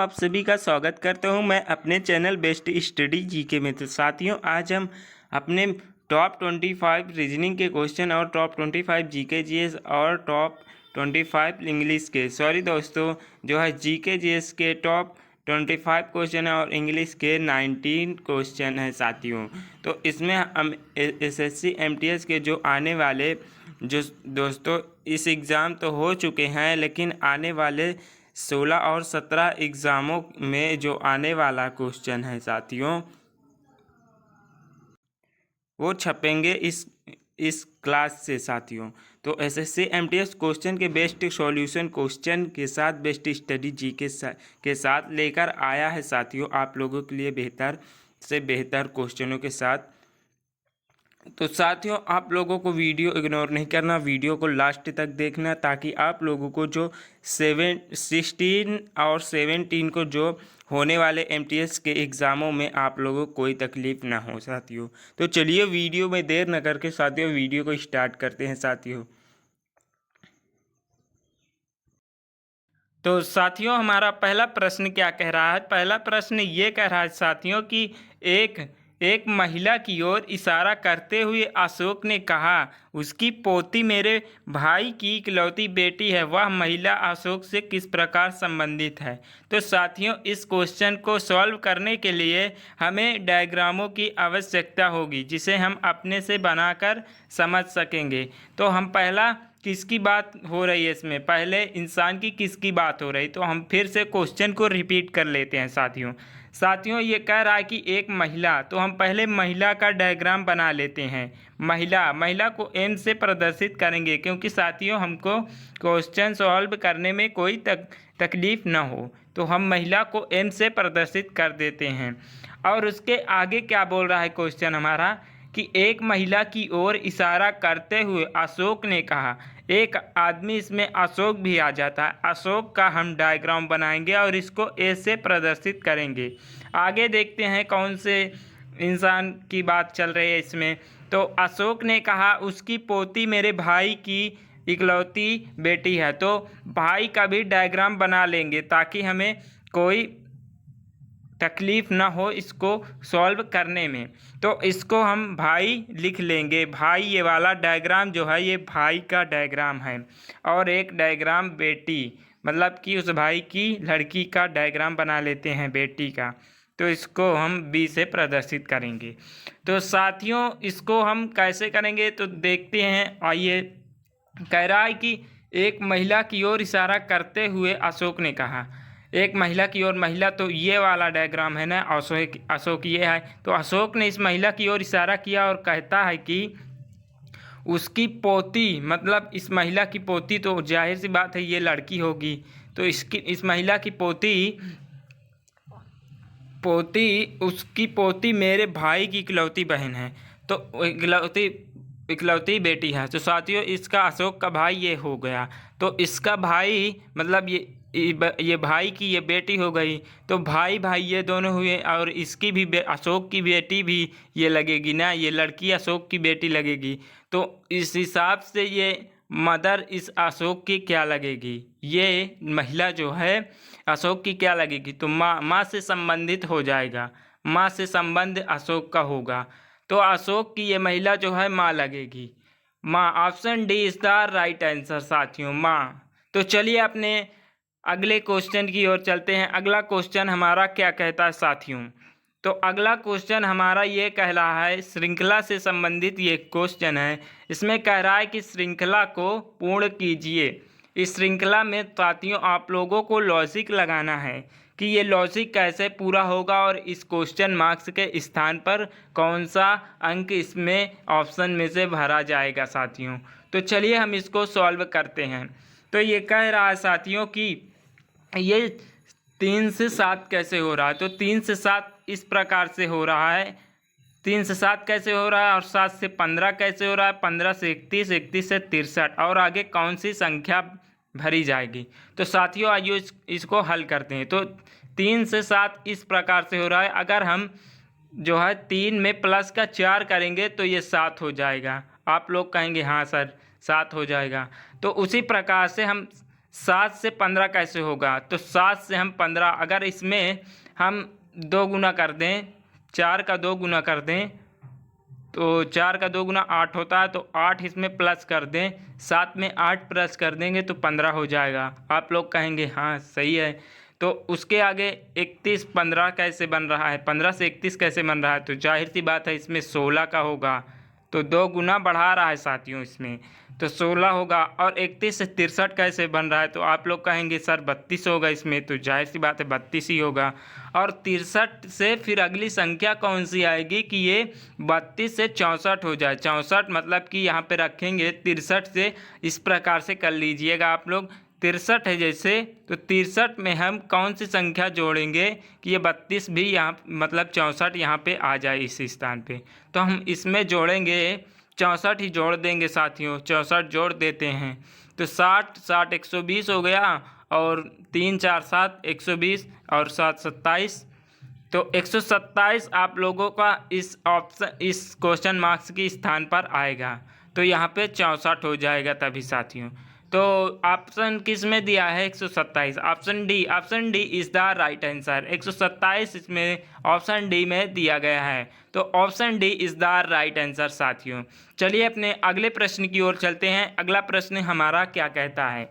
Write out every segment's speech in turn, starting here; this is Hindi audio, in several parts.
आप सभी का स्वागत करता हूं मैं अपने चैनल बेस्ट स्टडी जीके में। तो साथियों, आज हम अपने टॉप 25 रीजनिंग के क्वेश्चन और टॉप 25 जीके जीएस और टॉप 25 इंग्लिश के जो है जीके जीएस के टॉप 25 क्वेश्चन है और इंग्लिश के 19 क्वेश्चन है साथियों। तो इसमें हम एसएससी एमटीएस के जो आने वाले इस एग्ज़ाम तो हो चुके हैं, लेकिन आने वाले 16 और 17 एग्ज़ामों में जो आने वाला क्वेश्चन है साथियों, वो छपेंगे इस क्लास से साथियों। तो एसएससी एमटीएस क्वेश्चन के बेस्ट सॉल्यूशन क्वेश्चन के साथ बेस्ट स्टडी जी के साथ लेकर आया है साथियों, आप लोगों के लिए बेहतर से बेहतर क्वेश्चनों के साथ। तो साथियों, आप लोगों को वीडियो इग्नोर नहीं करना, वीडियो को लास्ट तक देखना, ताकि आप लोगों को जो 16 और 17 को जो होने वाले एमटीएस के एग्ज़ामों में आप लोगों को कोई तकलीफ़ ना हो साथियों। तो चलिए वीडियो में देर न करके साथियों वीडियो को स्टार्ट करते हैं साथियों। तो साथियों, हमारा पहला प्रश्न क्या कह रहा है? पहला प्रश्न ये कह रहा है साथियों कि एक महिला की ओर इशारा करते हुए अशोक ने कहा, उसकी पोती मेरे भाई की इकलौती बेटी है। वह महिला अशोक से किस प्रकार संबंधित है? तो साथियों, इस क्वेश्चन को सॉल्व करने के लिए हमें डायग्रामों की आवश्यकता होगी, जिसे हम अपने से बनाकर समझ सकेंगे। तो हम पहला किसकी बात हो रही है इसमें? पहले इंसान की किसकी बात हो रही? तो हम फिर से क्वेश्चन को रिपीट कर लेते हैं साथियों ये कह रहा है कि एक महिला, तो हम पहले महिला का डायग्राम बना लेते हैं। महिला को एम से प्रदर्शित करेंगे, क्योंकि साथियों हमको क्वेश्चन सॉल्व करने में कोई तकलीफ़ ना हो। तो हम महिला को एम से प्रदर्शित कर देते हैं। और उसके आगे क्या बोल रहा है क्वेश्चन हमारा कि एक महिला की ओर इशारा करते हुए अशोक ने कहा। एक आदमी इसमें अशोक भी आ जाता है। अशोक का हम डायग्राम बनाएंगे और इसको ए से प्रदर्शित करेंगे। आगे देखते हैं कौन से इंसान की बात चल रही है इसमें। तो अशोक ने कहा, उसकी पोती मेरे भाई की इकलौती बेटी है। तो भाई का भी डायग्राम बना लेंगे, ताकि हमें कोई तकलीफ़ ना हो इसको सॉल्व करने में। तो इसको हम भाई लिख लेंगे। भाई, ये वाला डायग्राम जो है ये भाई का डायग्राम है। और एक डायग्राम बेटी, मतलब कि उस भाई की लड़की का डायग्राम बना लेते हैं, बेटी का। तो इसको हम बी से प्रदर्शित करेंगे। तो साथियों, इसको हम कैसे करेंगे तो देखते हैं, आइए। कह रहा है कि एक महिला की ओर इशारा करते हुए अशोक ने कहा। एक महिला की ओर, महिला तो ये वाला डायग्राम है ना, अशोक ये है। तो अशोक ने इस महिला की ओर इशारा किया और कहता है कि उसकी पोती, मतलब इस महिला की पोती, तो जाहिर सी बात है ये लड़की होगी। तो इस महिला की उसकी पोती मेरे भाई की इकलौती बहन है। तो इकलौती बेटी है। तो साथियों, इसका अशोक का भाई ये हो गया। तो इसका भाई मतलब ये भाई की ये बेटी हो गई। तो भाई ये दोनों हुए। और इसकी भी अशोक की बेटी भी ये लगेगी ना, ये लड़की अशोक की बेटी लगेगी। तो इस हिसाब से ये मदर इस अशोक की क्या लगेगी? ये महिला जो है अशोक की क्या लगेगी? तो माँ से संबंधित हो जाएगा। माँ से संबंध अशोक का होगा। तो अशोक की ये महिला जो है माँ लगेगी। माँ, option D is the right answer साथियों, माँ। तो चलिए अपने अगले क्वेश्चन की ओर चलते हैं। अगला क्वेश्चन हमारा क्या कहता है साथियों? तो अगला क्वेश्चन हमारा ये कह रहा है, श्रृंखला से संबंधित ये क्वेश्चन है। इसमें कह रहा है कि श्रृंखला को पूर्ण कीजिए। इस श्रृंखला में साथियों आप लोगों को लॉजिक लगाना है कि ये लॉजिक कैसे पूरा होगा और इस क्वेश्चन मार्क्स के स्थान पर कौन सा अंक इसमें ऑप्शन में से भरा जाएगा साथियों। तो चलिए हम इसको सॉल्व करते हैं। तो ये कह रहा है साथियों कि ये 3 से 7 कैसे हो रहा है? तो 3 से 7 इस प्रकार से हो रहा है। 3 से 7 कैसे हो रहा है और 7 से 15 कैसे हो रहा है? 15 से 31, 31 से 63 और आगे कौन सी संख्या भरी जाएगी? तो साथियों आइए इसको हल करते हैं। तो 3 से 7 इस प्रकार से हो रहा है। अगर हम जो है 3 में प्लस का 4 करेंगे तो ये 7 हो जाएगा। आप लोग कहेंगे हाँ सर 7 हो जाएगा। तो उसी प्रकार से हम 7 से 15 कैसे होगा? तो 7 से हम 15, अगर इसमें हम 2 गुना कर दें, 4 का 2 गुना कर दें तो 4 का 2 गुना 8 होता है, तो 8 इसमें प्लस कर दें, 7 में 8 प्लस कर देंगे तो 15 हो जाएगा। आप लोग कहेंगे हाँ सही है। तो उसके आगे 31 15 कैसे बन रहा है, 15 से 31 कैसे बन रहा है? तो जाहिर सी बात है इसमें 16 का होगा, तो 2 गुना बढ़ा रहा है साथियों इसमें, तो 16 होगा। और 31 से 63 कैसे बन रहा है? तो आप लोग कहेंगे सर 32 होगा इसमें, तो जाहिर सी बात है 32 ही होगा। और 63 से फिर अगली संख्या कौन सी आएगी कि ये 32 से 64 हो जाए। 64 मतलब कि यहाँ पे रखेंगे 63 से, इस प्रकार से कर लीजिएगा आप लोग। 63 है जैसे, तो 63 में हम कौन सी संख्या जोड़ेंगे कि ये 32 भी यहाँ मतलब 64 यहाँ पे आ जाए इस स्थान पे? तो हम इसमें जोड़ेंगे 64 ही जोड़ देंगे साथियों, 64 जोड़ देते हैं तो 60 60 120 हो गया, और 3 4 7 120 और 7 27, तो 127 आप लोगों का इस ऑप्शन, इस क्वेश्चन मार्क्स के स्थान पर आएगा। तो यहाँ पे 64 हो जाएगा तभी साथियों। तो ऑप्शन किस में दिया है? 127, option D, option D is the right answer. 127 इसमें ऑप्शन डी में दिया गया है, तो option D is the right answer साथियों। चलिए अपने अगले प्रश्न की ओर चलते हैं। अगला प्रश्न हमारा क्या कहता है,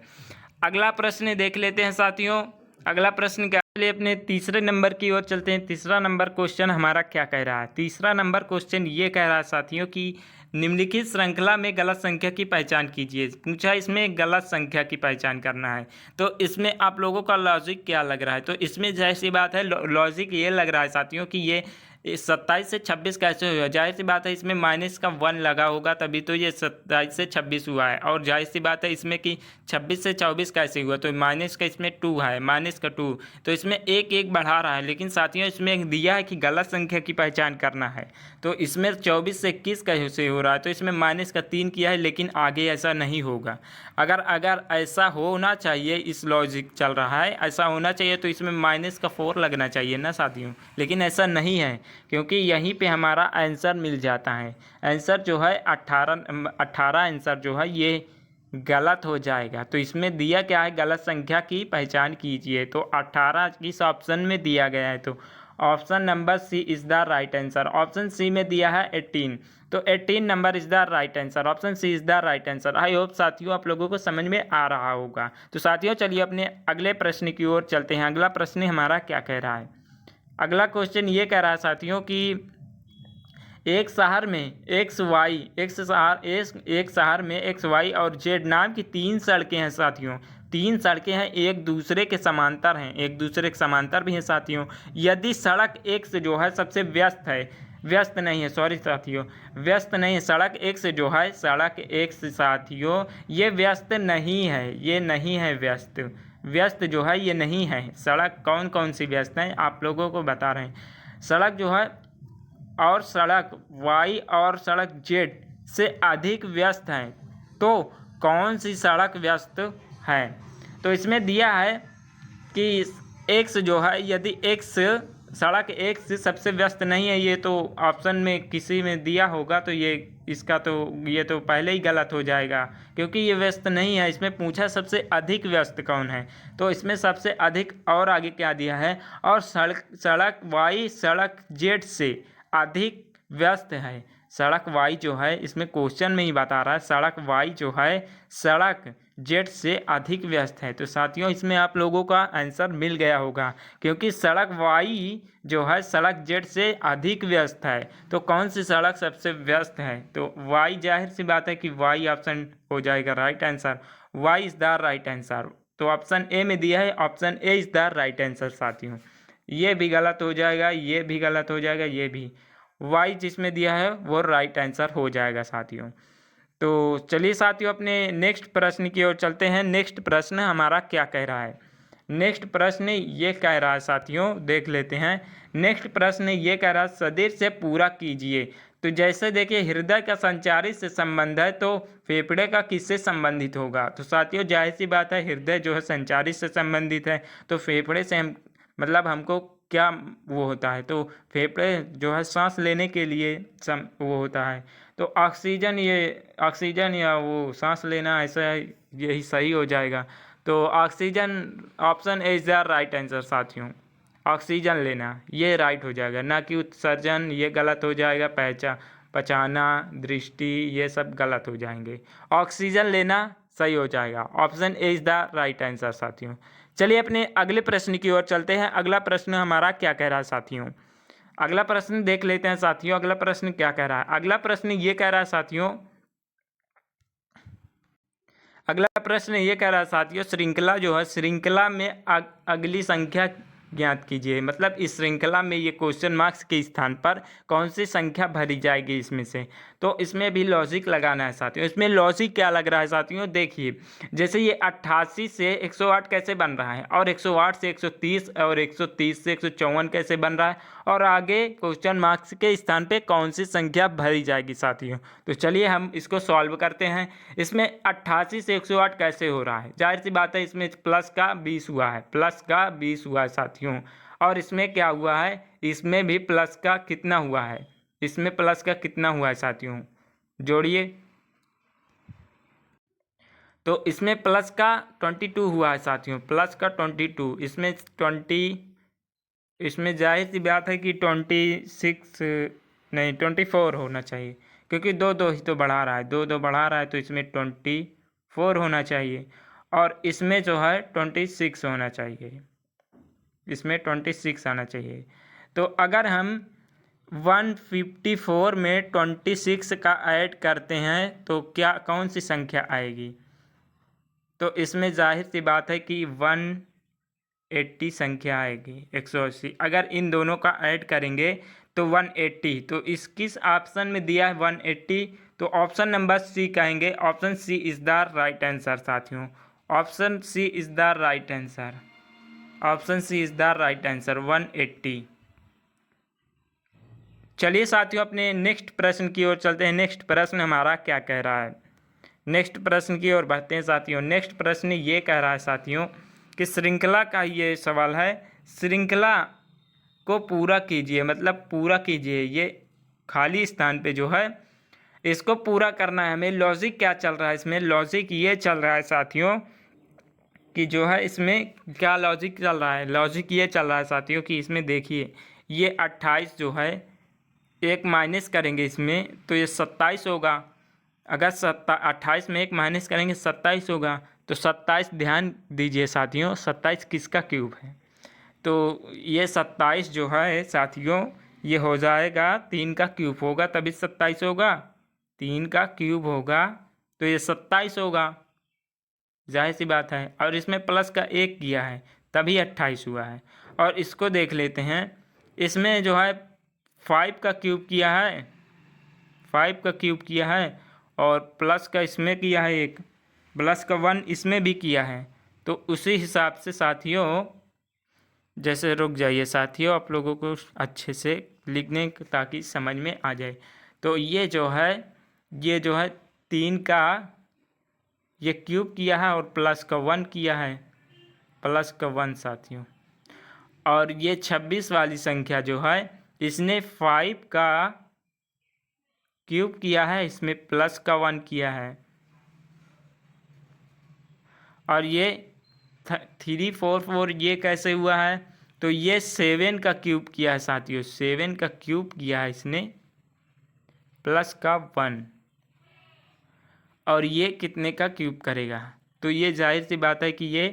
अगला प्रश्न देख लेते हैं साथियों। अगला प्रश्न क्या, चलिए अपने तीसरे नंबर की ओर चलते हैं। तीसरा नंबर क्वेश्चन हमारा क्या कह रहा है? तीसरा नंबर क्वेश्चन ये कह रहा है साथियों कि निम्नलिखित श्रृंखला में गलत संख्या की पहचान कीजिए। पूछा इसमें गलत संख्या की पहचान करना है, तो इसमें आप लोगों का लॉजिक क्या लग रहा है? तो इसमें जैसी बात है लॉजिक ये लग रहा है साथियों कि ये 27 से 26 कैसे हुआ? जाहिर सी बात है इसमें माइनस का 1 लगा होगा, तभी तो ये 27 से 26 हुआ है। और जाहिर सी बात है इसमें कि 26 से 24 कैसे हुआ? तो माइनस का इसमें 2 है, माइनस का 2, तो इसमें एक एक बढ़ा रहा है। लेकिन साथियों इसमें दिया है कि गलत संख्या की पहचान करना है, तो इसमें 24 से 21 कैसे हो रहा है? तो इसमें माइनस का 3 किया है, लेकिन आगे ऐसा नहीं होगा। अगर अगर ऐसा होना चाहिए, इस लॉजिक चल रहा है ऐसा होना चाहिए, तो इसमें माइनस का 4 लगना चाहिए ना साथियों, लेकिन ऐसा नहीं है, क्योंकि यहीं पे हमारा आंसर मिल जाता है। आंसर जो है 18 आंसर जो है ये गलत हो जाएगा। तो इसमें दिया क्या है? गलत संख्या की पहचान कीजिए, तो 18 किस ऑप्शन में दिया गया है? तो option number C is the right answer. Option C में दिया है 18, तो 18 number is the right answer. Option C is the right answer. I hope साथियों आप लोगों को समझ में आ रहा होगा। तो साथियों चलिए अपने अगले प्रश्न की ओर चलते हैं। अगला प्रश्न हमारा क्या कह रहा है? अगला क्वेश्चन ये कह रहा है साथियों कि एक शहर में एक शहर में एक्स वाई और जेड नाम की 3 सड़कें हैं साथियों। 3 सड़कें हैं, एक दूसरे के समांतर हैं, एक दूसरे के समांतर भी हैं साथियों। यदि सड़क एक्स जो है सबसे व्यस्त है, व्यस्त नहीं है, सॉरी साथियों, व्यस्त नहीं है, सड़क एक्स जो है, सड़क एक्स साथियों ये व्यस्त नहीं है, ये नहीं है व्यस्त, व्यस्त जो है ये नहीं है। सड़क कौन कौन सी व्यस्त हैं आप लोगों को बता रहे हैं। सड़क जो है और सड़क वाई और सड़क जेड से अधिक व्यस्त हैं, तो कौन सी सड़क व्यस्त है? तो इसमें दिया है कि एक्स जो है, यदि एक्स सड़क एक्स सबसे व्यस्त नहीं है, ये तो ऑप्शन में किसी में दिया होगा, तो ये इसका तो ये तो पहले ही गलत हो जाएगा, क्योंकि ये व्यस्त नहीं है। इसमें पूछा सबसे अधिक व्यस्त कौन है, तो इसमें सबसे अधिक और आगे क्या दिया है? और सड़क वाई सड़क जेड से अधिक व्यस्त है। सड़क वाई जो है, इसमें क्वेश्चन में ही बता रहा है, सड़क वाई जो है सड़क जेड से अधिक व्यस्त है। तो साथियों इसमें आप लोगों का आंसर मिल गया होगा, क्योंकि सड़क वाई जो है सड़क जेड से अधिक व्यस्त है। तो कौन सी सड़क सबसे व्यस्त है? तो वाई, जाहिर सी बात है कि वाई ऑप्शन हो जाएगा right answer. Y is the right answer. तो ऑप्शन ए में दिया है, option A is the right answer साथियों। ये भी गलत हो जाएगा, ये भी गलत हो जाएगा, ये भी। वाई जिसमें दिया है वो राइट आंसर हो जाएगा साथियों। तो चलिए साथियों अपने नेक्स्ट प्रश्न की ओर चलते हैं। नेक्स्ट प्रश्न हमारा क्या कह रहा है? नेक्स्ट प्रश्न ये कह रहा है साथियों, देख लेते हैं। नेक्स्ट प्रश्न ये कह रहा है सदिश से पूरा कीजिए। तो जैसे देखिए हृदय का संचारी से संबंध है, तो फेफड़े का किससे संबंधित होगा? तो साथियों जाहिर सी बात है हृदय जो है संचारी से संबंधित है, तो फेफड़े से हम मतलब हमको क्या वो होता है? तो फेफड़े जो है सांस लेने के लिए वो होता है, तो ऑक्सीजन, ये ऑक्सीजन या वो सांस लेना, ऐसा यही सही हो जाएगा। तो oxygen, option A is the right answer साथियों। ऑक्सीजन लेना ये राइट हो जाएगा, ना कि उत्सर्जन ये गलत हो जाएगा, पचाना, दृष्टि ये सब गलत हो जाएंगे। ऑक्सीजन लेना सही हो जाएगा। Option A is the right answer साथियों। चलिए अपने अगले प्रश्न की ओर चलते हैं। अगला प्रश्न हमारा क्या कह रहा है साथियों, अगला प्रश्न देख लेते हैं साथियों। अगला प्रश्न क्या कह रहा है, अगला प्रश्न ये कह रहा है साथियों, अगला प्रश्न ये कह रहा है साथियों, श्रृंखला जो है, श्रृंखला में अगली संख्या ज्ञात कीजिए। मतलब इस श्रृंखला में ये क्वेश्चन मार्क्स के स्थान पर कौन सी संख्या भरी जाएगी इसमें से। तो इसमें भी लॉजिक लगाना है साथियों। इसमें लॉजिक क्या लग रहा है साथियों, देखिए जैसे ये 88 से 108 कैसे बन रहा है, और 108 से 130, और 130 से 154 कैसे बन रहा है, और आगे क्वेश्चन मार्क्स के स्थान पे कौन सी संख्या भरी जाएगी साथियों। तो चलिए हम इसको सॉल्व करते हैं। इसमें 88 से 108 कैसे हो रहा है, जाहिर सी बात है इसमें प्लस का 20 हुआ है, प्लस का 20 हुआ है साथियों। और इसमें क्या हुआ है, इसमें भी प्लस का कितना हुआ है, इसमें प्लस का कितना हुआ है साथियों, जोड़िए। तो इसमें प्लस का 22 हुआ है साथियों, प्लस का 22, इसमें 20, इसमें जाहिर सी बात है कि 26 नहीं 24 होना चाहिए, क्योंकि दो दो ही तो बढ़ा रहा है, दो दो बढ़ा रहा है, तो इसमें 24 होना चाहिए। और इसमें जो है 26 होना चाहिए, इसमें 26 आना चाहिए। तो अगर हम 154 में 26 का ऐड करते हैं तो क्या कौन सी संख्या आएगी। तो इसमें जाहिर सी बात है कि 180 संख्या आएगी, 180। अगर इन दोनों का ऐड करेंगे तो 180, तो इस किस ऑप्शन में दिया है 180, तो ऑप्शन नंबर सी कहेंगे। Option C is the right answer साथियों, option C is the right answer, option C is the right answer 180। चलिए साथियों अपने नेक्स्ट प्रश्न की ओर चलते हैं। नेक्स्ट प्रश्न हमारा क्या कह रहा है, नेक्स्ट प्रश्न की ओर बढ़ते हैं साथियों। नेक्स्ट प्रश्न ये कह रहा है साथियों कि श्रृंखला का ये सवाल है, श्रृंखला को पूरा कीजिए, मतलब पूरा कीजिए, ये खाली स्थान पे जो है इसको पूरा करना है हमें। लॉजिक क्या चल रहा है इसमें, लॉजिक ये चल रहा है साथियों कि जो है इसमें क्या लॉजिक चल रहा है, लॉजिक ये चल रहा है साथियों कि इसमें देखिए ये 28 जो है एक माइनस करेंगे इसमें तो ये 27 होगा। अगर 28 में एक माइनस करेंगे 27 होगा। तो 27 ध्यान दीजिए साथियों, 27 किसका क्यूब है, तो ये 27 जो है साथियों ये हो जाएगा 3 का क्यूब होगा, तभी 27 होगा, 3 का क्यूब होगा तो ये 27 होगा, जाहिर सी बात है। और इसमें प्लस का 1 किया है तभी 28 हुआ है। और इसको देख लेते हैं, इसमें जो है 5 का क्यूब किया है, 5 का क्यूब किया है, और प्लस का इसमें किया है 1, प्लस का 1 इसमें भी किया है। तो उसी हिसाब से साथियों, जैसे रुक जाइए साथियों, आप लोगों को अच्छे से लिखने ताकि समझ में आ जाए। तो ये जो है 3 का ये क्यूब किया है और प्लस का 1 किया है, प्लस का 1 साथियों। और ये 26 वाली संख्या जो है इसने 5 का क्यूब किया है, इसमें प्लस का 1 किया है। और ये 344 ये कैसे हुआ है, तो ये 7 का क्यूब किया है साथियों, 7 का क्यूब किया है इसने, प्लस का 1। और ये कितने का क्यूब करेगा, तो ये जाहिर सी बात है कि ये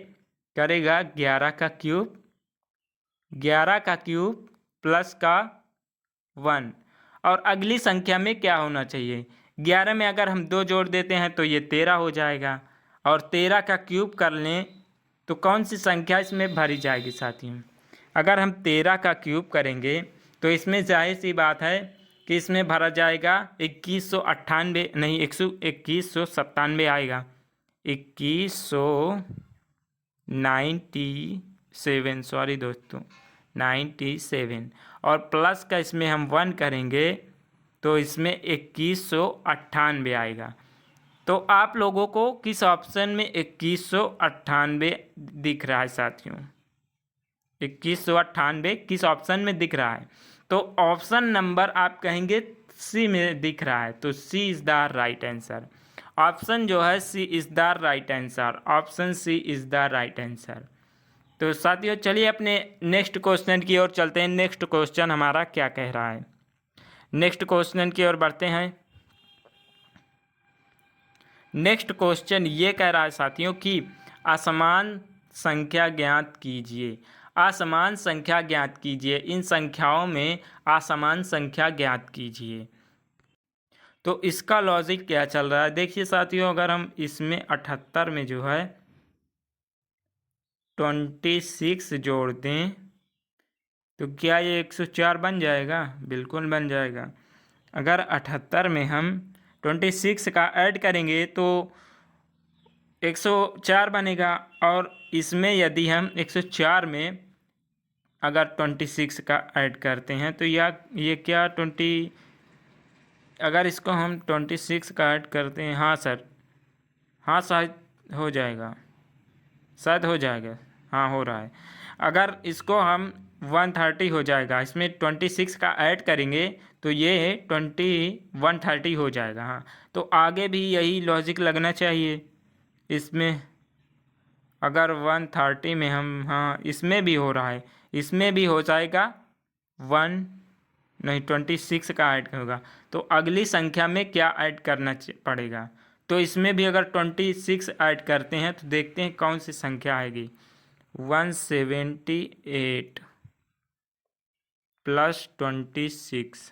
करेगा 11 का क्यूब, 11 का क्यूब प्लस का 1। और अगली संख्या में क्या होना चाहिए, 11 में अगर हम 2 जोड़ देते हैं तो ये 13 हो जाएगा, और 13 का क्यूब कर लें तो कौन सी संख्या इसमें भरी जाएगी साथियों। अगर हम 13 का क्यूब करेंगे तो इसमें जाहिर सी बात है कि इसमें भरा जाएगा 2198, नहीं 2197 आएगा, 2197, सॉरी दोस्तों 97। और प्लस का इसमें हम 1 करेंगे तो इसमें 2198 आएगा। तो आप लोगों को किस ऑप्शन में 2198 दिख रहा है साथियों, 2198 किस ऑप्शन में दिख रहा है, तो ऑप्शन नंबर आप कहेंगे सी में दिख रहा है, तो C is the right answer, option जो है C is the right answer, option C is the right answer. तो साथियों चलिए अपने नेक्स्ट क्वेश्चन की ओर चलते हैं। नेक्स्ट क्वेश्चन हमारा क्या कह रहा है, नेक्स्ट क्वेश्चन की ओर बढ़ते हैं। नेक्स्ट क्वेश्चन ये कह रहा है साथियों कि असमान संख्या ज्ञात कीजिए, असमान संख्या ज्ञात कीजिए, इन संख्याओं में असमान संख्या ज्ञात कीजिए। तो इसका लॉजिक क्या चल रहा है, देखिए साथियों, अगर हम इसमें 78 में जो है 26 जोड़ दें तो क्या ये 104 बन जाएगा? बिल्कुल बन जाएगा। अगर 78 में हम 26 का ऐड करेंगे तो 104 बनेगा, और इसमें यदि हम 104 में अगर 26 का ऐड करते हैं तो ये क्या 20, अगर इसको हम 26 का ऐड करते हैं, हाँ सर, हाँ शायद हो जाएगा, शायद हो जाएगा, हाँ हो रहा है। अगर इसको हम 130 हो जाएगा, इसमें 26 का ऐड करेंगे तो ये 130 हो जाएगा। हाँ, तो आगे भी यही लॉजिक लगना चाहिए। इसमें अगर 130 में हम, हाँ इसमें भी हो रहा है, इसमें भी हो जाएगा 26 का ऐड होगा। तो अगली संख्या में क्या ऐड करना पड़ेगा, तो इसमें भी अगर 26 ऐड करते हैं तो देखते हैं कौन सी संख्या आएगी। 178 प्लस 26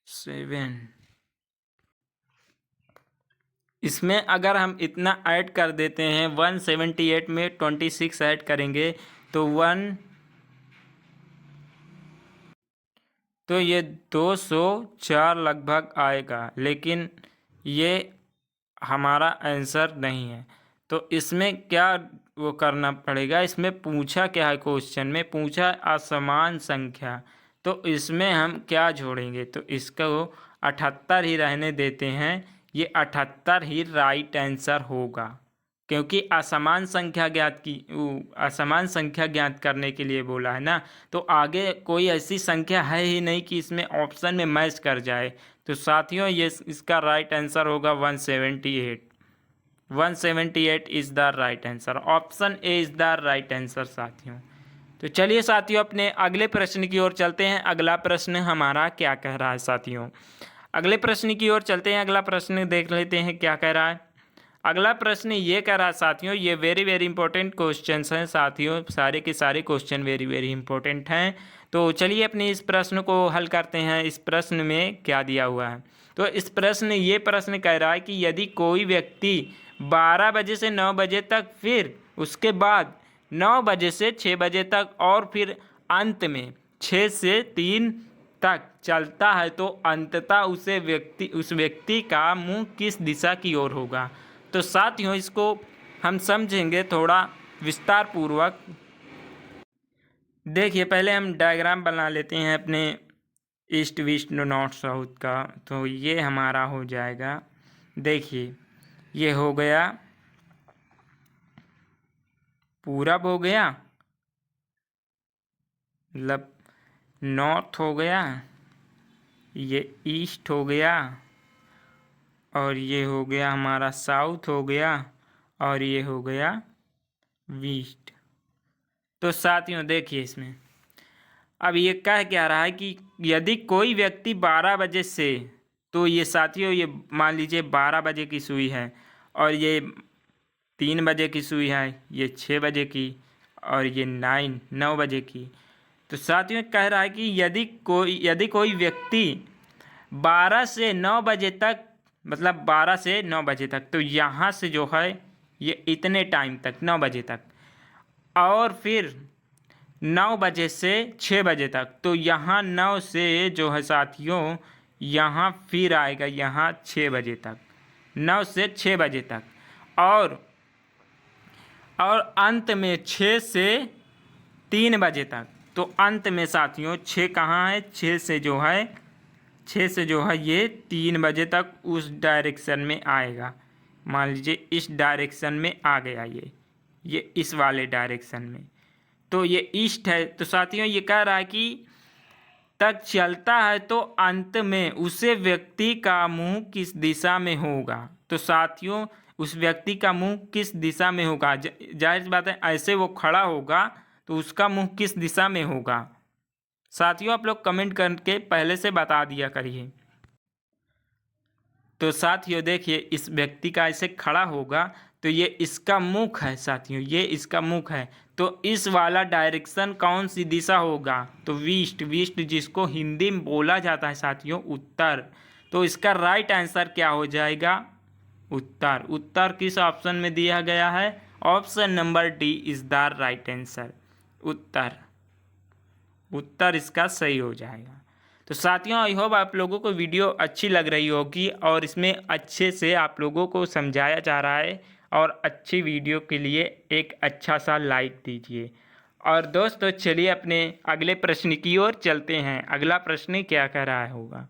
7, इसमें अगर हम इतना ऐड कर देते हैं 178 में 26 ऐड करेंगे तो तो ये 204 लगभग आएगा, लेकिन ये हमारा आंसर नहीं है। तो इसमें क्या वो करना पड़ेगा, इसमें पूछा क्या है, क्वेश्चन में पूछा असमान संख्या, तो इसमें हम क्या जोड़ेंगे, तो इसको 78 ही रहने देते हैं। ये 78 ही राइट आंसर होगा, क्योंकि असमान संख्या असमान संख्या ज्ञात करने के लिए बोला है ना। तो आगे कोई ऐसी संख्या है ही नहीं कि इसमें ऑप्शन में मैच कर जाए। तो साथियों ये इसका राइट आंसर होगा 178। 178 is the right answer, option A is the right answer साथियों। तो चलिए साथियों अपने अगले प्रश्न की ओर चलते हैं। अगला प्रश्न हमारा क्या कह रहा है साथियों, अगले प्रश्न की ओर चलते हैं। अगला प्रश्न देख लेते हैं क्या कह रहा है। अगला प्रश्न ये कह रहा है साथियों, ये वेरी वेरी इंपॉर्टेंट क्वेश्चंस हैं साथियों, सारे के सारे क्वेश्चन वेरी वेरी इंपॉर्टेंट हैं। तो चलिए अपने इस प्रश्न को हल करते हैं। इस प्रश्न में क्या दिया हुआ है, तो इस प्रश्न कह रहा है कि यदि कोई व्यक्ति 12 बजे से 9 बजे तक, फिर उसके बाद 9 बजे से 6 बजे तक, और फिर अंत में 6 से 3 तक चलता है, तो अंततः उस व्यक्ति का मुंह किस दिशा की ओर होगा। तो साथियों इसको हम समझेंगे थोड़ा विस्तार पूर्वक। देखिए पहले हम डायग्राम बना लेते हैं अपने ईस्ट वेस्ट नॉर्थ साउथ का। तो ये हमारा हो जाएगा, देखिए ये हो गया पूरब, हो गया मतलब नॉर्थ हो गया, ये ईस्ट हो गया, और ये हो गया हमारा साउथ हो गया, और ये हो गया वेस्ट। तो साथियों देखिए इसमें अब ये कह क्या रहा है कि यदि कोई व्यक्ति 12 बजे से, तो ये साथियों ये मान लीजिए 12 बजे की सुई है, और ये 3 बजे की सुई है, ये 6 बजे की, और ये 9 बजे की। तो साथियों कह रहा है कि यदि कोई व्यक्ति 12 से 9 बजे तक, मतलब 12 से 9 बजे तक, तो यहाँ से जो है ये इतने टाइम तक 9 बजे तक, और फिर 9 बजे से 6 बजे तक, तो यहाँ 9 से जो है साथियों यहाँ फिर आएगा यहाँ 6 बजे तक, 9 से 6 बजे तक, और अंत में 6 से 3 बजे तक। तो अंत में साथियों 6 कहाँ है, 6 से जो है ये 3 बजे तक उस डायरेक्शन में आएगा। मान लीजिए इस डायरेक्शन में आ गया ये इस वाले डायरेक्शन में, तो ये ईस्ट है। तो साथियों ये कह रहा है कि तक चलता है तो अंत में उसे व्यक्ति का मुंह किस दिशा में होगा। तो साथियों उस व्यक्ति का मुंह किस दिशा में होगा, जाहिर बात है ऐसे वो खड़ा होगा तो उसका मुंह किस दिशा में होगा। साथियों आप लोग कमेंट करके पहले से बता दिया करिए। तो साथियों देखिए इस व्यक्ति का ऐसे खड़ा होगा तो ये इसका मुख है साथियों, ये इसका मुख है। तो इस वाला डायरेक्शन कौन सी दिशा होगा, तो ईस्ट, ईस्ट जिसको हिंदी में बोला जाता है साथियों उत्तर। तो इसका राइट आंसर क्या हो जाएगा, उत्तर। उत्तर किस ऑप्शन में दिया गया है, option number D is the right answer, उत्तर। उत्तर इसका सही हो जाएगा। तो साथियों आई होप आप लोगों को वीडियो अच्छी लग रही होगी और इसमें अच्छे से आप लोगों को समझाया जा रहा है। और अच्छी वीडियो के लिए एक अच्छा सा लाइक दीजिए। और दोस्तों चलिए अपने अगले प्रश्न की ओर चलते हैं। अगला प्रश्न क्या कह रहा होगा,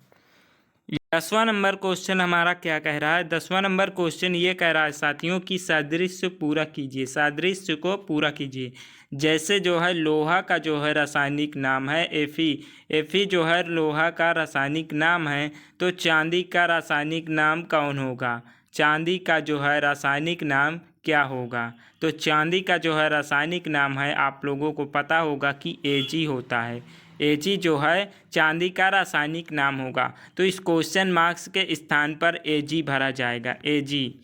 10वां नंबर क्वेश्चन हमारा क्या कह रहा है। 10वां नंबर क्वेश्चन ये कह रहा है साथियों कि सादृश्य पूरा कीजिए, सादृश्य को पूरा कीजिए। जैसे जो है लोहा का जो है रासायनिक नाम है एफी, एफी जो है लोहा का रासायनिक नाम है, तो चांदी का रासायनिक नाम कौन होगा, चांदी का जो है रासायनिक नाम क्या होगा। तो चांदी का जो है रासायनिक नाम है आप लोगों को पता होगा कि एजी होता है, एजी जो है चांदी का रासायनिक नाम होगा। तो इस क्वेश्चन मार्क्स के स्थान पर एजी भरा जाएगा, एजी,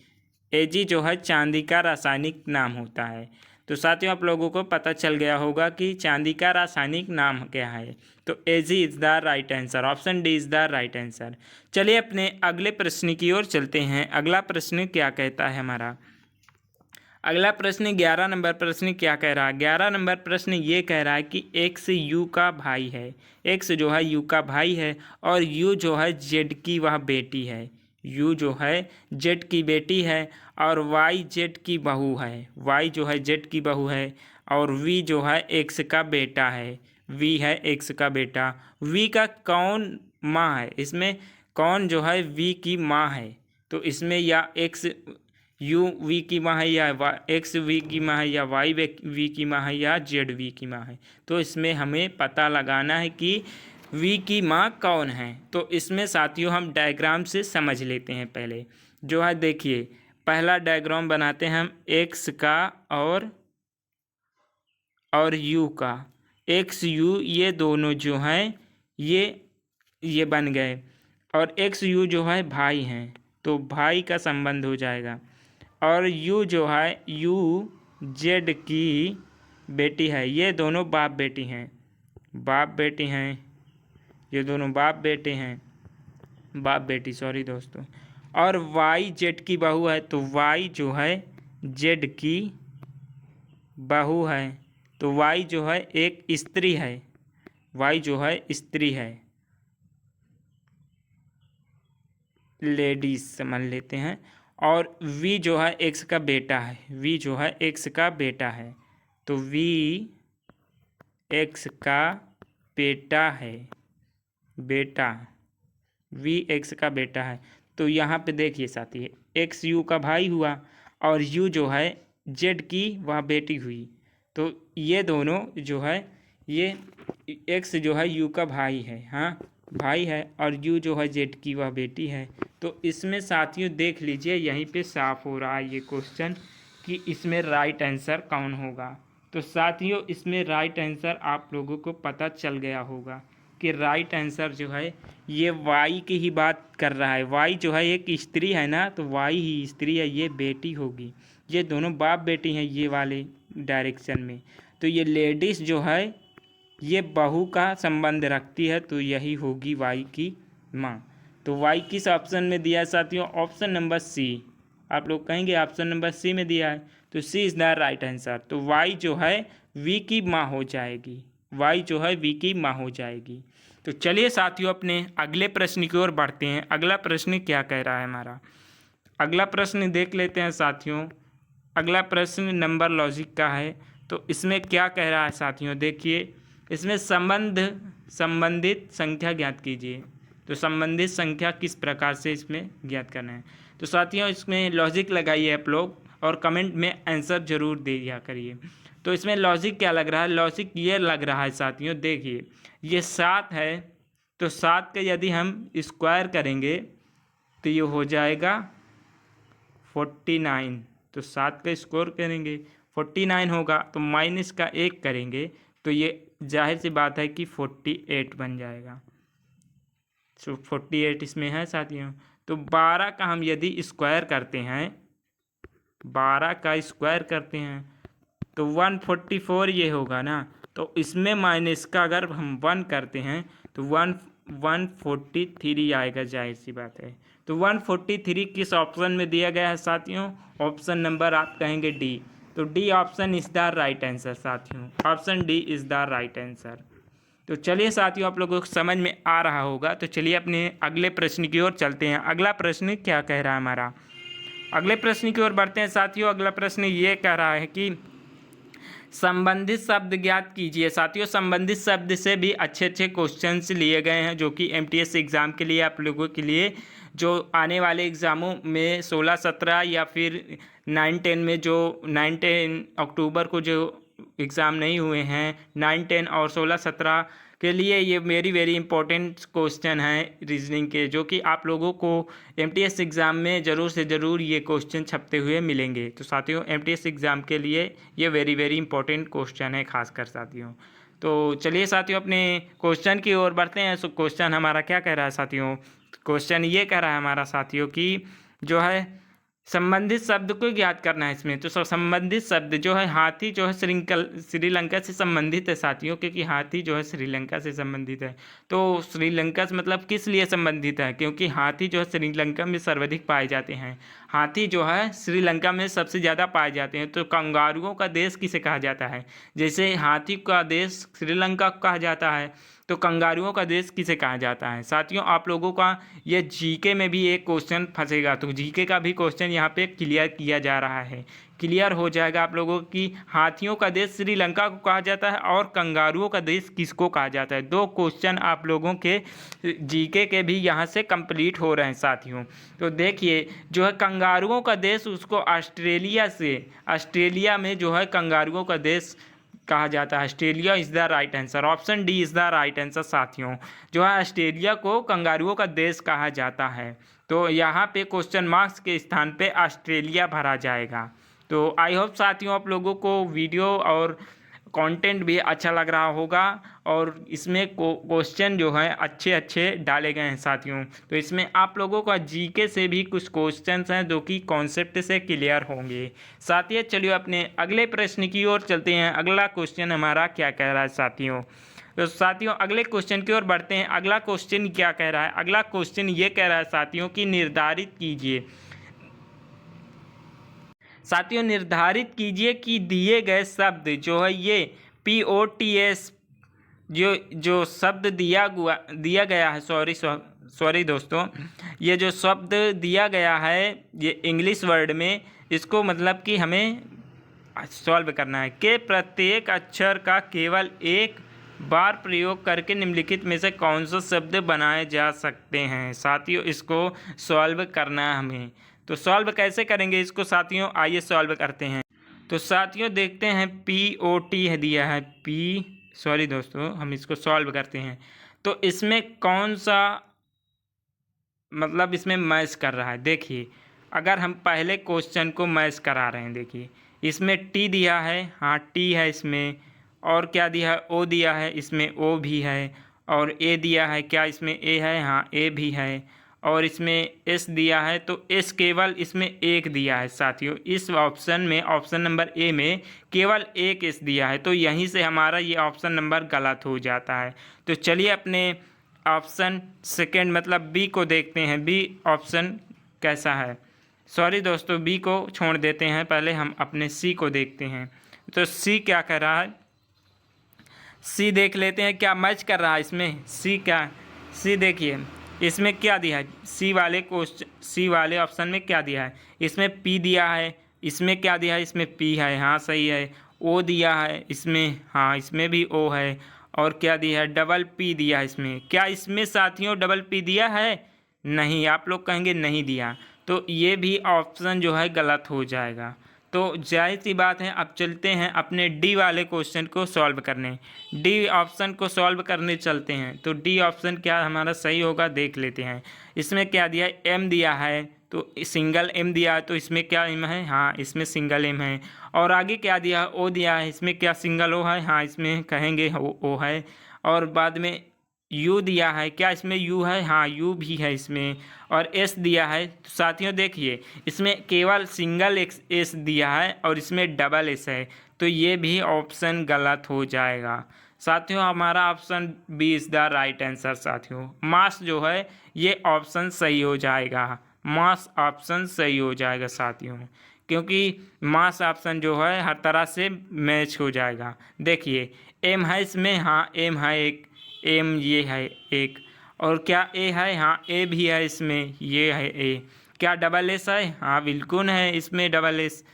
एजी जो है चांदी का रासायनिक नाम होता है। तो साथियों आप लोगों को पता चल गया होगा कि चांदी का रासायनिक नाम क्या है। तो AG is the right answer, option D is the right answer. चलिए अपने अगले प्रश्न की ओर चलते हैं। अगला प्रश्न क्या कहता है हमारा, अगला प्रश्न 11 नंबर प्रश्न क्या कह रहा है। 11 नंबर प्रश्न ये कह रहा है कि एक्स यू का भाई है, एक्स जो है यू का भाई है और यू जो है जेड की वह बेटी है, यू जो है जेड की बेटी है और वाई जेड की बहू है, वाई जो है जेड की बहू है और वी जो है एक्स का बेटा है, वी है एक्स का बेटा। वी का कौन माँ है, इसमें कौन जो है वी की माँ है। तो इसमें या एक्स यू वी की माँ है या एक्स वी की माँ है या वाई वी की माँ है या जेड वी की माँ है। तो इसमें हमें पता लगाना है कि वी की माँ कौन है। तो इसमें साथियों हम डायग्राम से समझ लेते हैं। पहले जो है देखिए पहला डायग्राम बनाते हैं हम एक्स का और यू का, एक्स यू ये दोनों जो हैं ये बन गए और एक्स यू जो है भाई हैं, तो भाई का संबंध हो जाएगा। और यू जो है यू जेड की बेटी है, ये दोनों बाप बेटी हैं, बाप बेटी हैं, ये दोनों बाप बेटे हैं, बाप बेटी सॉरी दोस्तों। और वाई जेड की बहू है, तो वाई जो है जेड की बहू है, तो वाई जो है एक स्त्री है, वाई जो है स्त्री है, लेडीज समझ लेते हैं। और वी जो है एक्स का बेटा है, वी जो है एक्स का बेटा है, तो वी एक्स का बेटा है, बेटा वी एक्स का बेटा है। तो यहाँ पे देखिए साथी एक्स यू का भाई हुआ और यू जो है जेड की वह बेटी हुई। तो ये दोनों जो है ये एक्स जो है यू का भाई है, हाँ भाई है, और यू जो है जेड की वह बेटी है। तो इसमें साथियों देख लीजिए यहीं पे साफ हो रहा है ये क्वेश्चन कि इसमें राइट आंसर कौन होगा। तो साथियों इसमें राइट आंसर आप लोगों को पता चल गया होगा कि राइट आंसर जो है ये वाई की ही बात कर रहा है। वाई जो है एक स्त्री है ना, तो वाई ही स्त्री है, ये बेटी होगी। ये दोनों बाप बेटी हैं ये वाले डायरेक्शन में। तो ये लेडीज़ जो है ये बहू का संबंध रखती है, तो यही होगी वाई की माँ। तो वाई किस ऑप्शन में दिया है साथियों, ऑप्शन नंबर सी। आप लोग कहेंगे ऑप्शन नंबर सी में दिया है, तो C is the right answer. तो वाई जो है वी की माँ हो जाएगी, वाई जो है वी की माँ हो जाएगी। तो चलिए साथियों अपने अगले प्रश्न की ओर बढ़ते हैं। अगला प्रश्न क्या कह रहा है हमारा, अगला प्रश्न देख लेते हैं साथियों। अगला प्रश्न नंबर लॉजिक का है। तो इसमें क्या कह रहा है साथियों, देखिए इसमें संबंधित संख्या ज्ञात कीजिए। तो संबंधित संख्या किस प्रकार से इसमें ज्ञात करना है। तो साथियों इसमें लॉजिक लगाइए आप लोग और कमेंट में आंसर जरूर दे दिया करिए। तो इसमें लॉजिक क्या लग रहा है, लॉजिक ये लग रहा है साथियों, देखिए ये 7 है तो 7 का यदि हम स्क्वायर करेंगे तो ये हो जाएगा 49। तो 7 का स्क्वायर करेंगे 49 होगा, तो माइनस का 1 करेंगे तो ये जाहिर सी बात है कि 48 बन जाएगा। सो 48 इसमें है साथियों। तो 12 का हम यदि स्क्वायर करते हैं, 12 का स्क्वायर करते हैं तो 144 ये होगा ना। तो इसमें माइनस का अगर हम 1 करते हैं तो 143 आएगा, जाहिर सी बात है। तो 143 किस ऑप्शन में दिया गया है साथियों? ऑप्शन नंबर आप कहेंगे डी। तो D option is the right answer साथियों, option D is the right answer. तो चलिए साथियों, आप लोगों को समझ में आ रहा होगा। तो चलिए अपने अगले प्रश्न की ओर चलते हैं। अगला प्रश्न क्या कह रहा है हमारा, अगले प्रश्न की ओर बढ़ते हैं साथियों। अगला प्रश्न ये कह रहा है कि संबंधित शब्द ज्ञात कीजिए। साथियों, संबंधित शब्द से भी अच्छे अच्छे क्वेश्चंस लिए गए हैं, जो कि एमटीएस एग्ज़ाम के लिए, आप लोगों के लिए जो आने वाले एग्ज़ामों में 16-17 या फिर 9-10 में, जो 9-10 अक्टूबर को जो एग्ज़ाम नहीं हुए हैं, 9-10 और 16-17 के लिए ये वेरी इंपॉर्टेंट क्वेश्चन है रीजनिंग के, जो कि आप लोगों को एमटीएस एग्ज़ाम में ज़रूर से ज़रूर ये क्वेश्चन छपते हुए मिलेंगे। तो साथियों, एमटीएस एग्ज़ाम के लिए ये वेरी इंपॉर्टेंट क्वेश्चन है खासकर साथियों। तो चलिए साथियों, अपने क्वेश्चन की ओर बढ़ते हैं। सो क्वेश्चन हमारा क्या कह रहा है साथियों? क्वेश्चन ये कह रहा है हमारा साथियों कि जो है संबंधित शब्द को ज्ञात करना है इसमें। तो संबंधित शब्द जो है, हाथी जो है श्रीलंका से संबंधित है साथियों, क्योंकि हाथी जो है श्रीलंका से संबंधित है। तो श्रीलंका से मतलब किस लिए संबंधित है? क्योंकि हाथी जो है श्रीलंका में सर्वाधिक पाए जाते हैं। हाथी जो है श्रीलंका में सबसे ज़्यादा पाए जाते हैं। तो कंगारुओं का देश किसे कहा जाता है? जैसे हाथी का देश श्रीलंका को कहा जाता है, तो कंगारुओं का देश किसे कहा जाता है? साथियों, आप लोगों का ये जीके में भी एक क्वेश्चन फंसेगा, तो जीके का भी क्वेश्चन यहाँ पे क्लियर किया जा रहा है। क्लियर हो जाएगा आप लोगों की, हाथियों का देश श्रीलंका को कहा जाता है और कंगारुओं का देश किसको कहा जाता है। 2 क्वेश्चन आप लोगों के जीके के भी यहाँ से कंप्लीट हो रहे हैं साथियों। तो देखिए, जो है कंगारुओं का देश, उसको ऑस्ट्रेलिया में जो है कंगारुओं का देश कहा जाता है। Australia is the right answer, option D is the right answer साथियों। जो है ऑस्ट्रेलिया को कंगारुओं का देश कहा जाता है। तो यहाँ पे क्वेश्चन मार्क्स के स्थान पे ऑस्ट्रेलिया भरा जाएगा। तो आई होप साथियों, आप लोगों को वीडियो और कंटेंट भी अच्छा लग रहा होगा, और इसमें क्वेश्चन जो है अच्छे डाले गए हैं साथियों। तो इसमें आप लोगों का जीके से भी कुछ क्वेश्चंस हैं जो कि कॉन्सेप्ट से क्लियर होंगे साथियों। चलिए अपने अगले प्रश्न की ओर चलते हैं। अगला क्वेश्चन हमारा क्या कह रहा है साथियों? तो साथियों, अगले क्वेश्चन की ओर बढ़ते हैं। अगला क्वेश्चन क्या कह रहा है? अगला क्वेश्चन ये कह रहा है साथियों कि निर्धारित कीजिए। साथियों, निर्धारित कीजिए कि दिए गए शब्द जो है ये POTS जो शब्द दिया गया है, सॉरी दोस्तों, ये जो शब्द दिया गया है ये इंग्लिश वर्ड में, इसको मतलब कि हमें सॉल्व करना है कि प्रत्येक अक्षर का केवल एक बार प्रयोग करके निम्नलिखित में से कौन सा शब्द बनाए जा सकते हैं। साथियों, इसको सॉल्व करना है हमें। तो सॉल्व कैसे करेंगे इसको साथियों? आइए सॉल्व करते हैं। तो साथियों देखते हैं, POT है दिया है, सॉरी दोस्तों, हम इसको सॉल्व करते हैं। तो इसमें कौन सा मतलब इसमें मैच कर रहा है? देखिए, अगर हम पहले क्वेश्चन को मैच करा रहे हैं, देखिए इसमें T दिया है, हाँ T है इसमें, और क्या दिया है? O दिया है, इसमें O भी है, और A दिया है, क्या इसमें A है? हाँ A भी है, और इसमें S दिया है, तो S केवल इसमें एक दिया है साथियों। इस ऑप्शन में, ऑप्शन नंबर A में केवल एक S दिया है, तो यहीं से हमारा ये ऑप्शन नंबर गलत हो जाता है। तो चलिए अपने ऑप्शन सेकेंड मतलब B को देखते हैं, B ऑप्शन कैसा है। सॉरी दोस्तों, B को छोड़ देते हैं, पहले हम अपने C को देखते हैं। तो C क्या कह रहा है? C देख लेते हैं क्या मैच कर रहा है इसमें। C देखिए इसमें क्या दिया है, सी वाले ऑप्शन में क्या दिया है? इसमें P दिया है, इसमें क्या दिया है? इसमें P है, हाँ सही है। O दिया है इसमें, हाँ इसमें भी O है, और क्या दिया है? डबल P दिया है इसमें। क्या इसमें साथियों डबल P दिया है? नहीं, आप लोग कहेंगे नहीं दिया, तो ये भी ऑप्शन जो है गलत हो जाएगा। तो जाहिर सी बात है, अब चलते हैं अपने डी वाले क्वेश्चन को सॉल्व करने। डी ऑप्शन को सॉल्व करने चलते हैं। तो डी ऑप्शन क्या हमारा सही होगा देख लेते हैं। इसमें क्या दिया है, एम दिया है, तो सिंगल एम दिया है, तो इसमें क्या एम है, हाँ इसमें सिंगल एम है। और आगे क्या दिया है, ओ दिया है, इसमें क्या सिंगल ओ है, हाँ इसमें कहेंगे ओ है। और बाद में यू दिया है, क्या इसमें यू है, हाँ यू भी है इसमें। और एस दिया है। तो साथियों देखिए, इसमें केवल सिंगल एस दिया है और इसमें डबल एस है, तो ये भी ऑप्शन गलत हो जाएगा। साथियों हमारा option B is the right answer. साथियों मास जो है ये ऑप्शन सही हो जाएगा, मास ऑप्शन सही हो जाएगा साथियों, क्योंकि मास ऑप्शन जो है हर तरह से मैच हो जाएगा। देखिए एम है इसमें, हाँ एम है एक, एम ये है एक। और क्या ए है, हाँ ए भी है इसमें, ये है ए। क्या डबल एस है, हाँ बिल्कुल है इसमें डबल एस,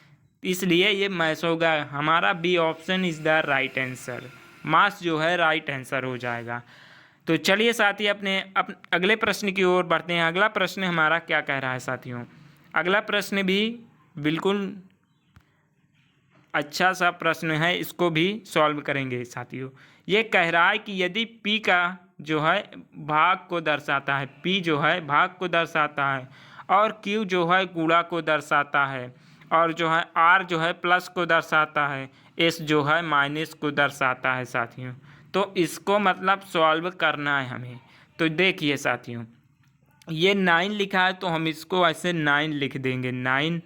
इसलिए ये मैच होगा। हमारा B option is the right answer, mass जो है राइट आंसर हो जाएगा। तो चलिए साथी अपने अगले प्रश्न की ओर बढ़ते हैं। अगला प्रश्न हमारा क्या कह रहा है साथियों, अगला प्रश्न भी बिल्कुल अच्छा सा प्रश्न है, इसको भी सॉल्व करेंगे साथियों। ये कह रहा है कि यदि P का जो है भाग को दर्शाता है, P जो है भाग को दर्शाता है, और Q जो है गुणा को दर्शाता है, और जो है R जो है प्लस को दर्शाता है, S जो है माइनस को दर्शाता है साथियों, तो इसको मतलब सॉल्व करना है हमें। तो देखिए साथियों, ये 9 लिखा है तो हम इसको ऐसे 9 लिख देंगे 9।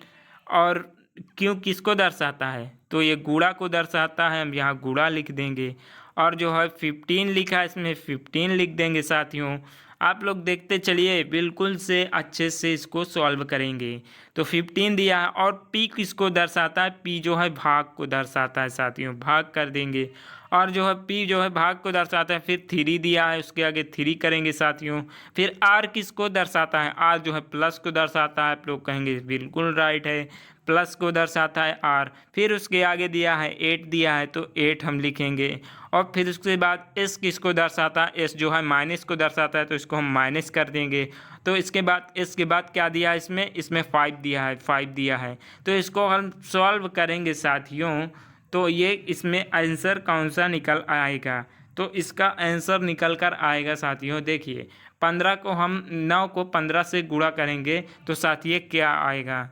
और क्यों किसको दर्शाता है, तो ये गुणा को दर्शाता है, हम यहाँ गुणा लिख देंगे। और जो है 15 लिखा है, इसमें 15 लिख देंगे साथियों। आप लोग देखते चलिए, बिल्कुल से अच्छे से इसको सॉल्व करेंगे। तो 15 दिया है, और पी किसको दर्शाता है, पी जो है भाग को दर्शाता है साथियों, भाग कर देंगे। और जो है पी जो है भाग को दर्शाता है, फिर 3 दिया है, उसके आगे 3 करेंगे साथियों। फिर आर किसको दर्शाता है, आर जो है प्लस को दर्शाता है, आप लोग कहेंगे बिल्कुल राइट है, प्लस को दर्शाता है आर। फिर उसके आगे दिया है 8 दिया है, तो 8 हम लिखेंगे। और फिर उसके बाद एस किसको दर्शाता है, एस जो है माइनस को दर्शाता है, तो इसको हम माइनस कर देंगे। तो इसके बाद एस के बाद क्या दिया है, इसमें 5 दिया है, 5 दिया है। तो इसको हम सॉल्व करेंगे साथियों, तो ये इसमें आंसर कौन सा निकल आएगा, तो इसका आंसर निकल कर आएगा साथियों। देखिए 15 को हम 9 को 15 से गुणा करेंगे तो साथियों क्या आएगा।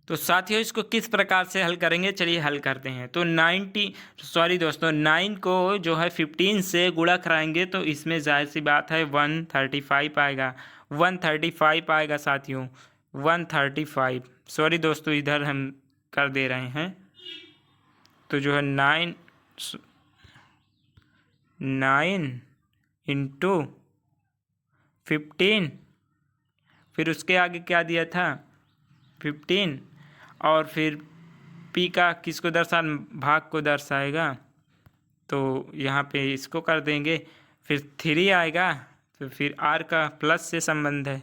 तो साथियों इसको किस प्रकार से हल करेंगे, चलिए हल करते हैं। तो 9 को जो है 15 से गुणा कराएंगे तो इसमें जाहिर सी बात है 135 आएगा, 135 आएगा साथियों, 135। सॉरी दोस्तों, इधर हम कर दे रहे हैं। तो जो है 9 इंटू 15, फिर उसके आगे क्या दिया था 15, और फिर P का किसको भाग को दर्शाएगा, तो यहाँ पे इसको कर देंगे। फिर 3 आएगा, तो फिर R का प्लस से संबंध है,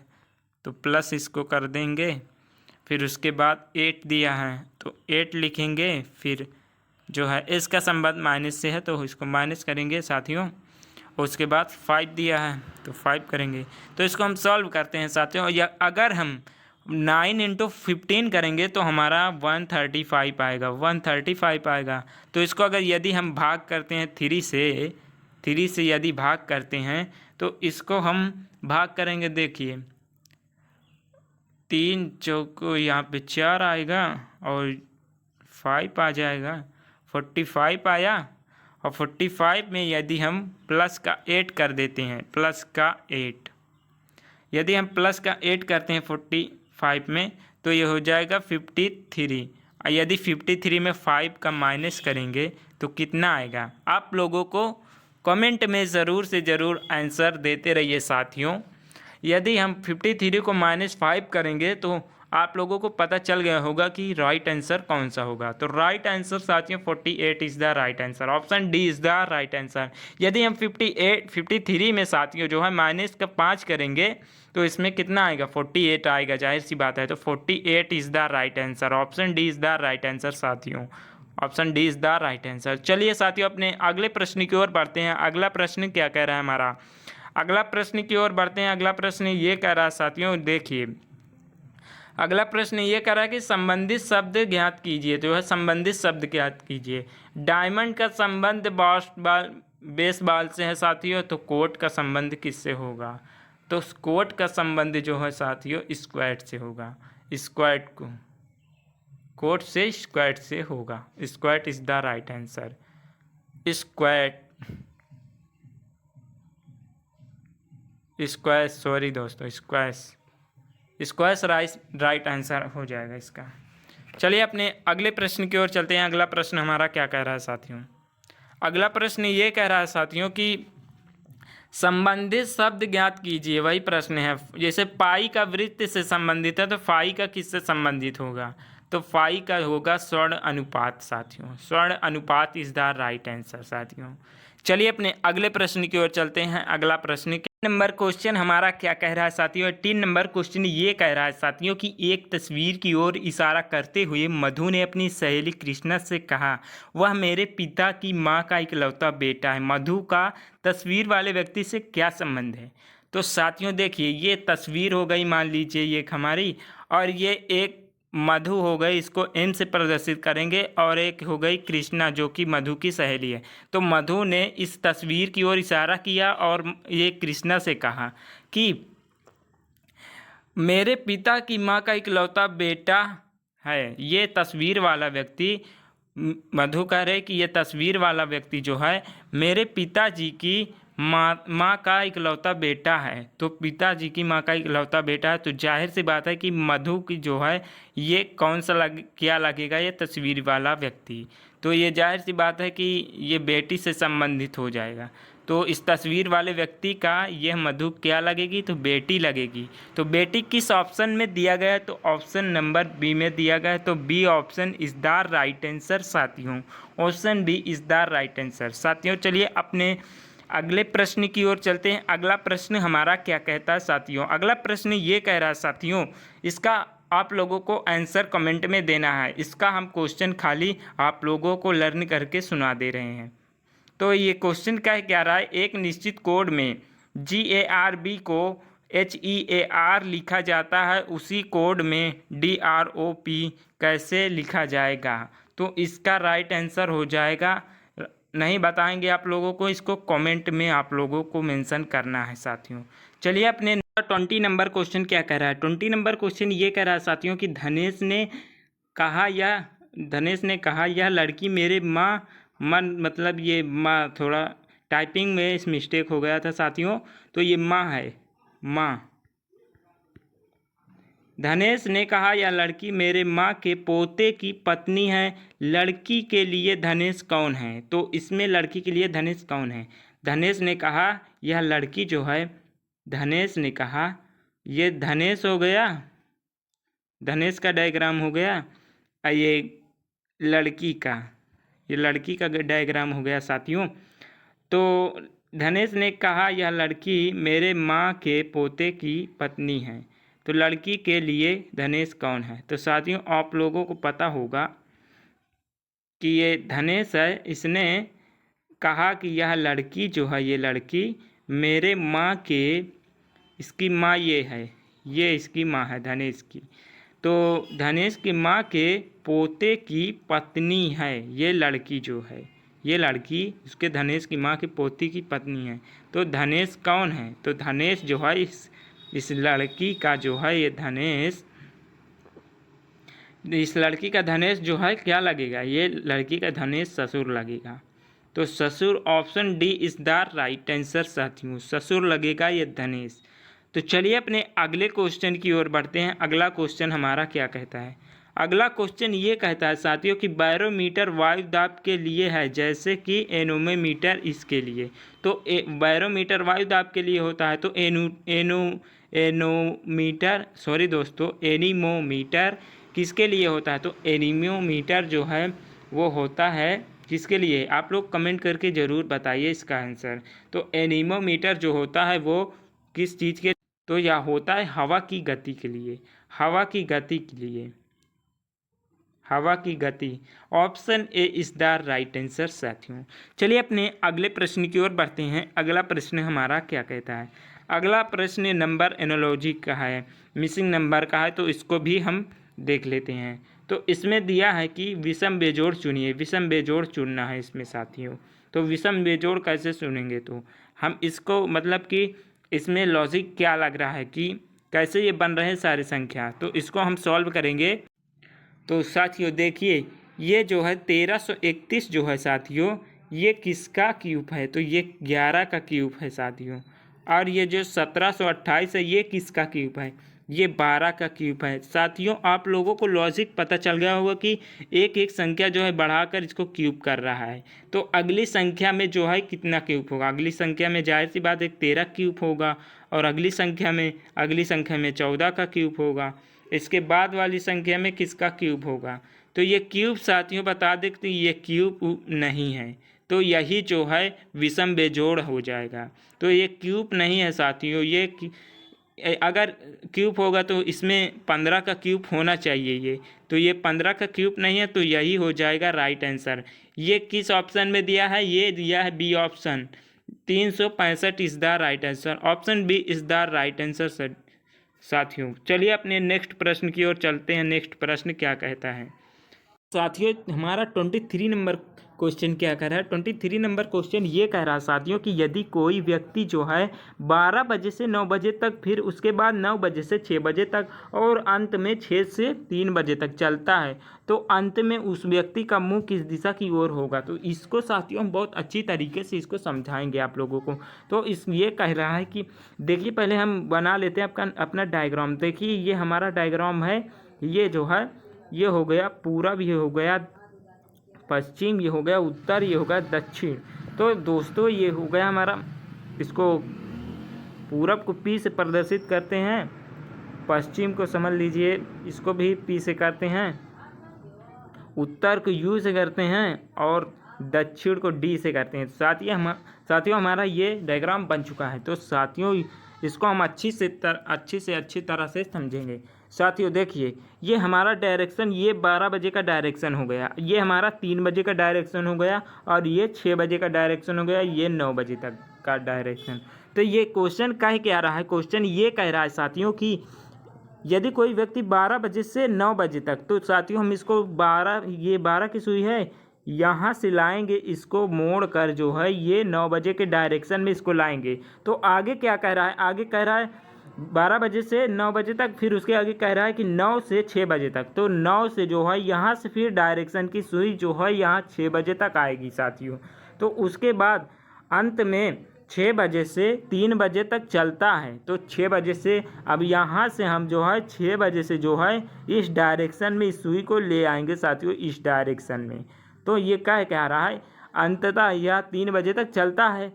तो प्लस इसको कर देंगे। फिर उसके बाद 8 दिया है, तो 8 लिखेंगे। फिर जो है S का संबंध माइनस से है, तो इसको माइनस करेंगे साथियों। उसके बाद 5 दिया है, तो 5 करेंगे। तो इसको हम सॉल्व करते हैं साथियों। या अगर हम 9 इंटू 15 करेंगे तो हमारा 135 आएगा, 135 आएगा। तो इसको अगर यदि हम भाग करते हैं 3 से यदि भाग करते हैं तो इसको हम भाग करेंगे। देखिए 3 चौको यहाँ पे 4 आएगा और 5 आ जाएगा, 45 आया। और 45 में यदि हम प्लस का 8 कर देते हैं, प्लस का 8 यदि हम प्लस का 8 करते हैं 45 में, तो ये हो जाएगा 53। और यदि 53 में 5 का माइनस करेंगे तो कितना आएगा, आप लोगों को कमेंट में ज़रूर से ज़रूर आंसर देते रहिए साथियों। यदि हम 53 को -5 करेंगे तो आप लोगों को पता चल गया होगा कि राइट आंसर कौन सा होगा। तो राइट आंसर साथियों 48 is the right answer, option D is the right answer. यदि हम 53 में साथियों जो है माइनस का 5 करेंगे तो इसमें कितना आएगा, 48 आएगा, जाहिर सी बात है। तो 48 is the right answer, option D is the right answer साथियों, option D is the right answer. चलिए साथियों अपने अगले प्रश्न की ओर बढ़ते हैं। अगला प्रश्न क्या कह रहा है हमारा, अगला प्रश्न की ओर बढ़ते हैं। अगला प्रश्न ये कह रहा है साथियों, देखिए अगला प्रश्न ये कह रहा है कि संबंधित शब्द ज्ञात कीजिए, तो है संबंधित शब्द ज्ञात कीजिए। डायमंड का संबंध बेसबॉल से है साथियों, तो कोर्ट का संबंध किससे होगा? तो कोर्ट का संबंध जो है साथियों स्क्वैड से होगा। स्क्वैड को कोर्ट से स्क्वैड से होगा। Squad is the right answer. Sorry दोस्तों, स्क्वैश राइट आंसर हो जाएगा इसका। चलिए अपने अगले प्रश्न की ओर चलते हैं। अगला प्रश्न हमारा क्या कह रहा है साथियों? अगला प्रश्न ये कह रहा है साथियों कि संबंधित शब्द ज्ञात कीजिए। वही प्रश्न है, जैसे पाई का वृत्त से संबंधित है तो फाई का किससे संबंधित होगा? तो फाई का होगा स्वर्ण अनुपात साथियों। स्वर्ण अनुपात इज द राइट आंसर साथियों। चलिए अपने अगले प्रश्न की ओर चलते हैं। अगला प्रश्न नंबर क्वेश्चन हमारा क्या कह रहा है साथियों? 3 नंबर क्वेश्चन ये कह रहा है साथियों कि एक तस्वीर की ओर इशारा करते हुए मधु ने अपनी सहेली कृष्णा से कहा, वह मेरे पिता की मां का इकलौता बेटा है। मधु का तस्वीर वाले व्यक्ति से क्या संबंध है? तो साथियों देखिए, ये तस्वीर हो गई मान लीजिए ये हमारी, और ये एक मधु हो गई, इसको एम से प्रदर्शित करेंगे, और एक हो गई कृष्णा जो कि मधु की सहेली है। तो मधु ने इस तस्वीर की ओर इशारा किया और ये कृष्णा से कहा कि मेरे पिता की माँ का इकलौता बेटा है। ये तस्वीर वाला व्यक्ति, मधु कह रहे कि ये तस्वीर वाला व्यक्ति जो है मेरे पिताजी की माँ का इकलौता बेटा है। तो पिताजी की माँ का इकलौता बेटा है, तो जाहिर सी बात है कि मधु की जो है ये कौन सा क्या लगेगा? ये तस्वीर वाला व्यक्ति। तो ये जाहिर सी बात है कि ये बेटी से संबंधित हो जाएगा। तो इस तस्वीर वाले व्यक्ति का यह मधु क्या लगेगी? तो बेटी लगेगी। तो बेटी किस ऑप्शन में दिया गया है? तो ऑप्शन नंबर बी में दिया गया है। तो B option is the right answer साथियों। Option B is the right answer साथियों। चलिए अपने अगले प्रश्न की ओर चलते हैं। अगला प्रश्न हमारा क्या कहता है साथियों? अगला प्रश्न ये कह रहा है साथियों, इसका आप लोगों को आंसर कमेंट में देना है। इसका हम क्वेश्चन खाली आप लोगों को लर्न करके सुना दे रहे हैं। तो ये क्वेश्चन क्या रहा है? एक निश्चित कोड में GARB को HEAR लिखा जाता है, उसी कोड में DROP कैसे लिखा जाएगा? तो इसका राइट आंसर हो जाएगा, नहीं बताएंगे आप लोगों को, इसको कमेंट में आप लोगों को मेंशन करना है साथियों। चलिए अपने 20 नंबर क्वेश्चन क्या कह रहा है? 20 नंबर क्वेश्चन ये कह रहा है साथियों कि धनेश ने कहा यह लड़की मेरे माँ मतलब ये माँ, थोड़ा टाइपिंग में इस मिस्टेक हो गया था साथियों, तो ये माँ है, माँ। धनेश ने कहा यह लड़की मेरे माँ के पोते की पत्नी है। लड़की के लिए धनेश कौन है? तो इसमें लड़की के लिए धनेश कौन है? धनेश ने कहा यह लड़की जो है, धनेश ने कहा ये धनेश हो गया, धनेश का डायग्राम हो गया, ये लड़की का डायग्राम हो गया साथियों। तो धनेश ने कहा यह लड़की मेरे माँ के पोते की पत्नी है। तो लड़की के लिए धनेश कौन है? तो साथियों आप लोगों को पता होगा कि ये धनेश है। इसने कहा कि यह लड़की जो है, ये लड़की मेरे माँ के, इसकी माँ ये है, ये इसकी माँ है धनेश की। तो धनेश की माँ के पोते की पत्नी है ये लड़की जो है, ये लड़की उसके धनेश की माँ की पोती की पत्नी है। तो धनेश कौन है? तो धनेश जो है इस लड़की का जो है ये धनेश, इस लड़की का धनेश जो है क्या लगेगा? ये लड़की का धनेश ससुर लगेगा। तो ससुर option D is the right answer साथियों। ससुर लगेगा ये धनेश। तो चलिए अपने अगले क्वेश्चन की ओर बढ़ते हैं। अगला क्वेश्चन हमारा क्या कहता है? अगला क्वेश्चन ये कहता है साथियों कि बैरोमीटर वायु दाब के लिए है, जैसे कि एनोमीटर इसके लिए। तो बैरोमीटर वायु दाब के लिए होता है, तो एनीमोमीटर किसके लिए होता है? तो एनीमोमीटर जो है वो होता है किसके लिए? आप लोग कमेंट करके ज़रूर बताइए इसका आंसर। तो एनीमोमीटर जो होता है वो किस चीज़ के? तो यह होता है हवा की गति के लिए, हवा की गति के लिए, हवा की गति। Option A is the right answer साथियों। चलिए अपने अगले प्रश्न की ओर बढ़ते हैं। अगला प्रश्न हमारा क्या कहता है? अगला प्रश्न नंबर एनोलॉजी का है, मिसिंग नंबर का है, तो इसको भी हम देख लेते हैं। तो इसमें दिया है कि विषम बेजोड़ चुनिए, विषम बेजोड़ चुनना है इसमें साथियों। तो विषम बेजोड़ कैसे चुनेंगे, तो हम इसको मतलब कि इसमें लॉजिक क्या लग रहा है कि कैसे ये बन रहे हैं सारी संख्या, तो इसको हम सॉल्व करेंगे। तो साथियों देखिए, ये जो है 1331 जो है साथियों, ये किसका क्यूब है, तो ये 11 का क्यूब है साथियों। और ये जो 1728 है, ये किसका क्यूब है, ये 12 का क्यूब है साथियों। आप लोगों को लॉजिक पता चल गया होगा कि एक एक संख्या जो है बढ़ाकर इसको क्यूब कर रहा है। तो अगली संख्या में जो है कितना क्यूब होगा, अगली संख्या में जाहिर सी बात एक 13 क्यूब होगा, और अगली संख्या में 14 का क्यूब होगा। इसके बाद वाली संख्या में किसका क्यूब होगा, तो ये क्यूब साथियों बता देते ये क्यूब नहीं है, तो यही जो है विषम बेजोड़ हो जाएगा। तो ये क्यूब नहीं है साथियों, ये अगर क्यूब होगा तो इसमें 15 का क्यूब होना चाहिए ये, तो ये 15 का क्यूब नहीं है, तो यही हो जाएगा राइट आंसर। ये किस ऑप्शन में दिया है, ये दिया है B option, 365 is the right answer, option B is the right answer साथियों। चलिए अपने नेक्स्ट प्रश्न की ओर चलते हैं। नेक्स्ट प्रश्न क्या कहता है साथियों, हमारा 23 नंबर क्वेश्चन क्या कह रहा है। 23 नंबर क्वेश्चन ये कह रहा है साथियों कि यदि कोई व्यक्ति जो है 12 बजे से 9 बजे तक, फिर उसके बाद 9 बजे से 6 बजे तक, और अंत में 6 से 3 बजे तक चलता है, तो अंत में उस व्यक्ति का मुंह किस दिशा की ओर होगा। तो इसको साथियों हम बहुत अच्छी तरीके से इसको समझाएंगे आप लोगों को। तो ये कह रहा है कि देखिए, पहले हम बना लेते हैं अपना डायग्राम। देखिए ये हमारा डायग्राम है, ये जो है ये हो गया पूरब, ये हो गया पश्चिम, ये हो गया उत्तर, ये हो गया दक्षिण। तो दोस्तों ये हो गया हमारा, इसको पूरब को पी से प्रदर्शित करते हैं, पश्चिम को समझ लीजिए इसको भी पी से करते हैं, उत्तर को यू से करते हैं, और दक्षिण को डी से करते हैं। साथियों हमारा ये डायग्राम बन चुका है। तो साथियों इसको हम अच्छी से अच्छी तरह से समझेंगे। साथियों देखिए, ये हमारा डायरेक्शन, ये 12 बजे का डायरेक्शन हो गया, ये हमारा 3 बजे का डायरेक्शन हो गया, और ये 6 बजे का डायरेक्शन हो गया, ये 9 बजे तक का डायरेक्शन। तो ये क्वेश्चन कह क्या रहा है, क्वेश्चन ये कह रहा है साथियों कि यदि कोई व्यक्ति 12 बजे से 9 बजे तक, तो साथियों हम इसको 12 की सुई है, यहाँ से लाएंगे, इसको मोड़ कर जो है ये 9 बजे के डायरेक्शन में इसको लाएंगे। तो आगे क्या कह रहा है, आगे कह रहा है 12 बजे से 9 बजे तक, फिर उसके आगे कह रहा है कि 9 से 6 बजे तक। तो 9 से जो है यहाँ से फिर डायरेक्शन की सुई जो है यहाँ 6 बजे तक आएगी साथियों। तो उसके बाद अंत में 6 बजे से 3 बजे तक चलता है। तो 6 बजे से अब यहाँ से हम जो है 6 बजे से जो है इस डायरेक्शन में इस सुई को ले आएंगे साथियों, इस डायरेक्शन में। तो ये कह रहा है अंततः यह 3 बजे तक चलता है,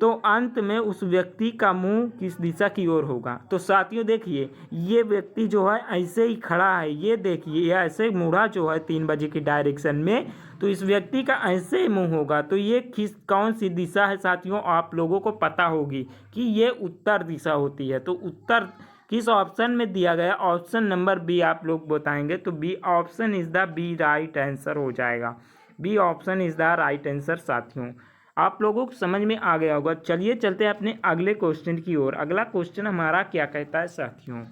तो अंत में उस व्यक्ति का मुंह किस दिशा की ओर होगा। तो साथियों देखिए, ये व्यक्ति जो है ऐसे ही खड़ा है, ये देखिए ये ऐसे मुड़ा जो है 3 बजे की डायरेक्शन में, तो इस व्यक्ति का ऐसे ही मुंह होगा। तो ये कौन सी दिशा है साथियों, आप लोगों को पता होगी कि ये उत्तर दिशा होती है। तो उत्तर किस ऑप्शन में दिया गया, ऑप्शन नंबर बी आप लोग बताएंगे। तो B option is the B right answer हो जाएगा, B option is the right answer साथियों। आप लोगों को समझ में आ गया होगा। चलिए चलते हैं अपने अगले क्वेश्चन की ओर। अगला क्वेश्चन हमारा क्या कहता है साथियों,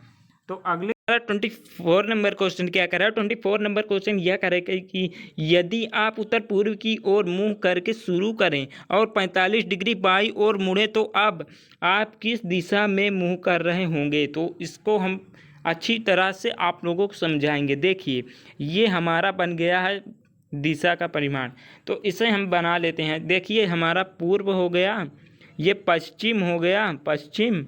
तो अगले 24 नंबर क्वेश्चन क्या कर रहा है। 24 नंबर क्वेश्चन यह करेगा कि यदि आप उत्तर पूर्व की ओर मुंह करके शुरू करें और 45 डिग्री बाई ओर मुड़ें, तो अब आप किस दिशा में मुंह कर रहे होंगे। तो इसको हम अच्छी तरह से आप लोगों को समझाएंगे। देखिए ये हमारा बन गया है दिशा का परिमाण, तो इसे हम बना लेते हैं। देखिए हमारा पूर्व हो गया, ये पश्चिम हो गया पश्चिम,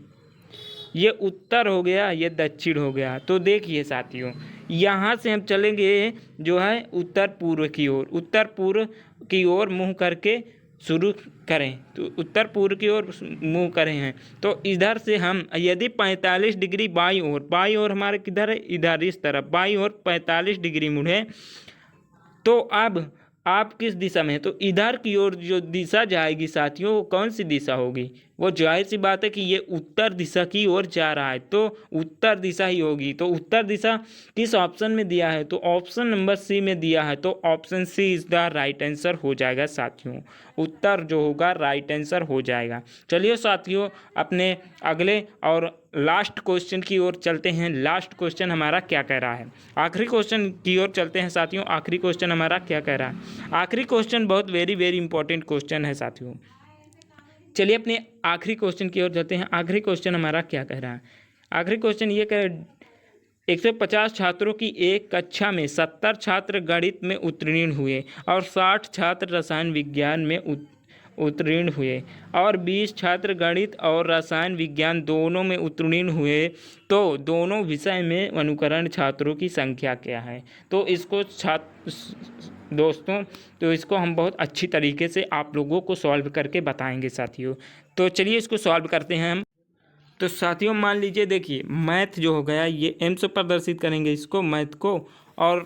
ये उत्तर हो गया, ये दक्षिण हो गया। तो देखिए साथियों यहाँ से हम चलेंगे जो है उत्तर पूर्व की ओर, उत्तर पूर्व की ओर मुँह करके शुरू करें, तो उत्तर पूर्व की ओर मुँह करें हैं। तो इधर से हम यदि 45 डिग्री बाई ओर हमारे किधर है, इधर इस तरफ बाई ओर 45 डिग्री मुड़े, तो अब आप किस दिशा में हैं। तो इधर की ओर जो दिशा जाएगी साथियों, वो कौन सी दिशा होगी, वो जाहिर सी बात है कि ये उत्तर दिशा की ओर जा रहा है, तो उत्तर दिशा ही होगी। तो उत्तर दिशा किस ऑप्शन में दिया है, तो ऑप्शन नंबर सी में दिया है, तो option C is the right answer हो जाएगा साथियों। उत्तर जो होगा राइट आंसर हो जाएगा। चलिए साथियों अपने अगले और लास्ट क्वेश्चन की ओर चलते हैं। लास्ट क्वेश्चन हमारा क्या कह रहा है, आखिरी क्वेश्चन की ओर चलते हैं साथियों। आखिरी क्वेश्चन हमारा क्या कह रहा है, आखिरी क्वेश्चन बहुत वेरी वेरी इंपॉर्टेंट क्वेश्चन है साथियों। चलिए अपने आखिरी क्वेश्चन की ओर चलते हैं। आखिरी क्वेश्चन हमारा क्या कह रहा है, आखिरी क्वेश्चन ये कह 150 छात्रों की एक कक्षा में 70 छात्र गणित में उत्तीर्ण हुए और 60 छात्र रसायन विज्ञान में उत्तीर्ण हुए और 20 छात्र गणित और रसायन विज्ञान दोनों में उत्तीर्ण हुए, तो दोनों विषय में अनुकरण छात्रों की संख्या क्या है। तो इसको दोस्तों तो इसको हम बहुत अच्छी तरीके से आप लोगों को सॉल्व करके बताएंगे साथियों। तो चलिए इसको सॉल्व करते हैं हम। तो साथियों मान लीजिए, देखिए मैथ जो हो गया ये एम से प्रदर्शित करेंगे इसको, मैथ को, और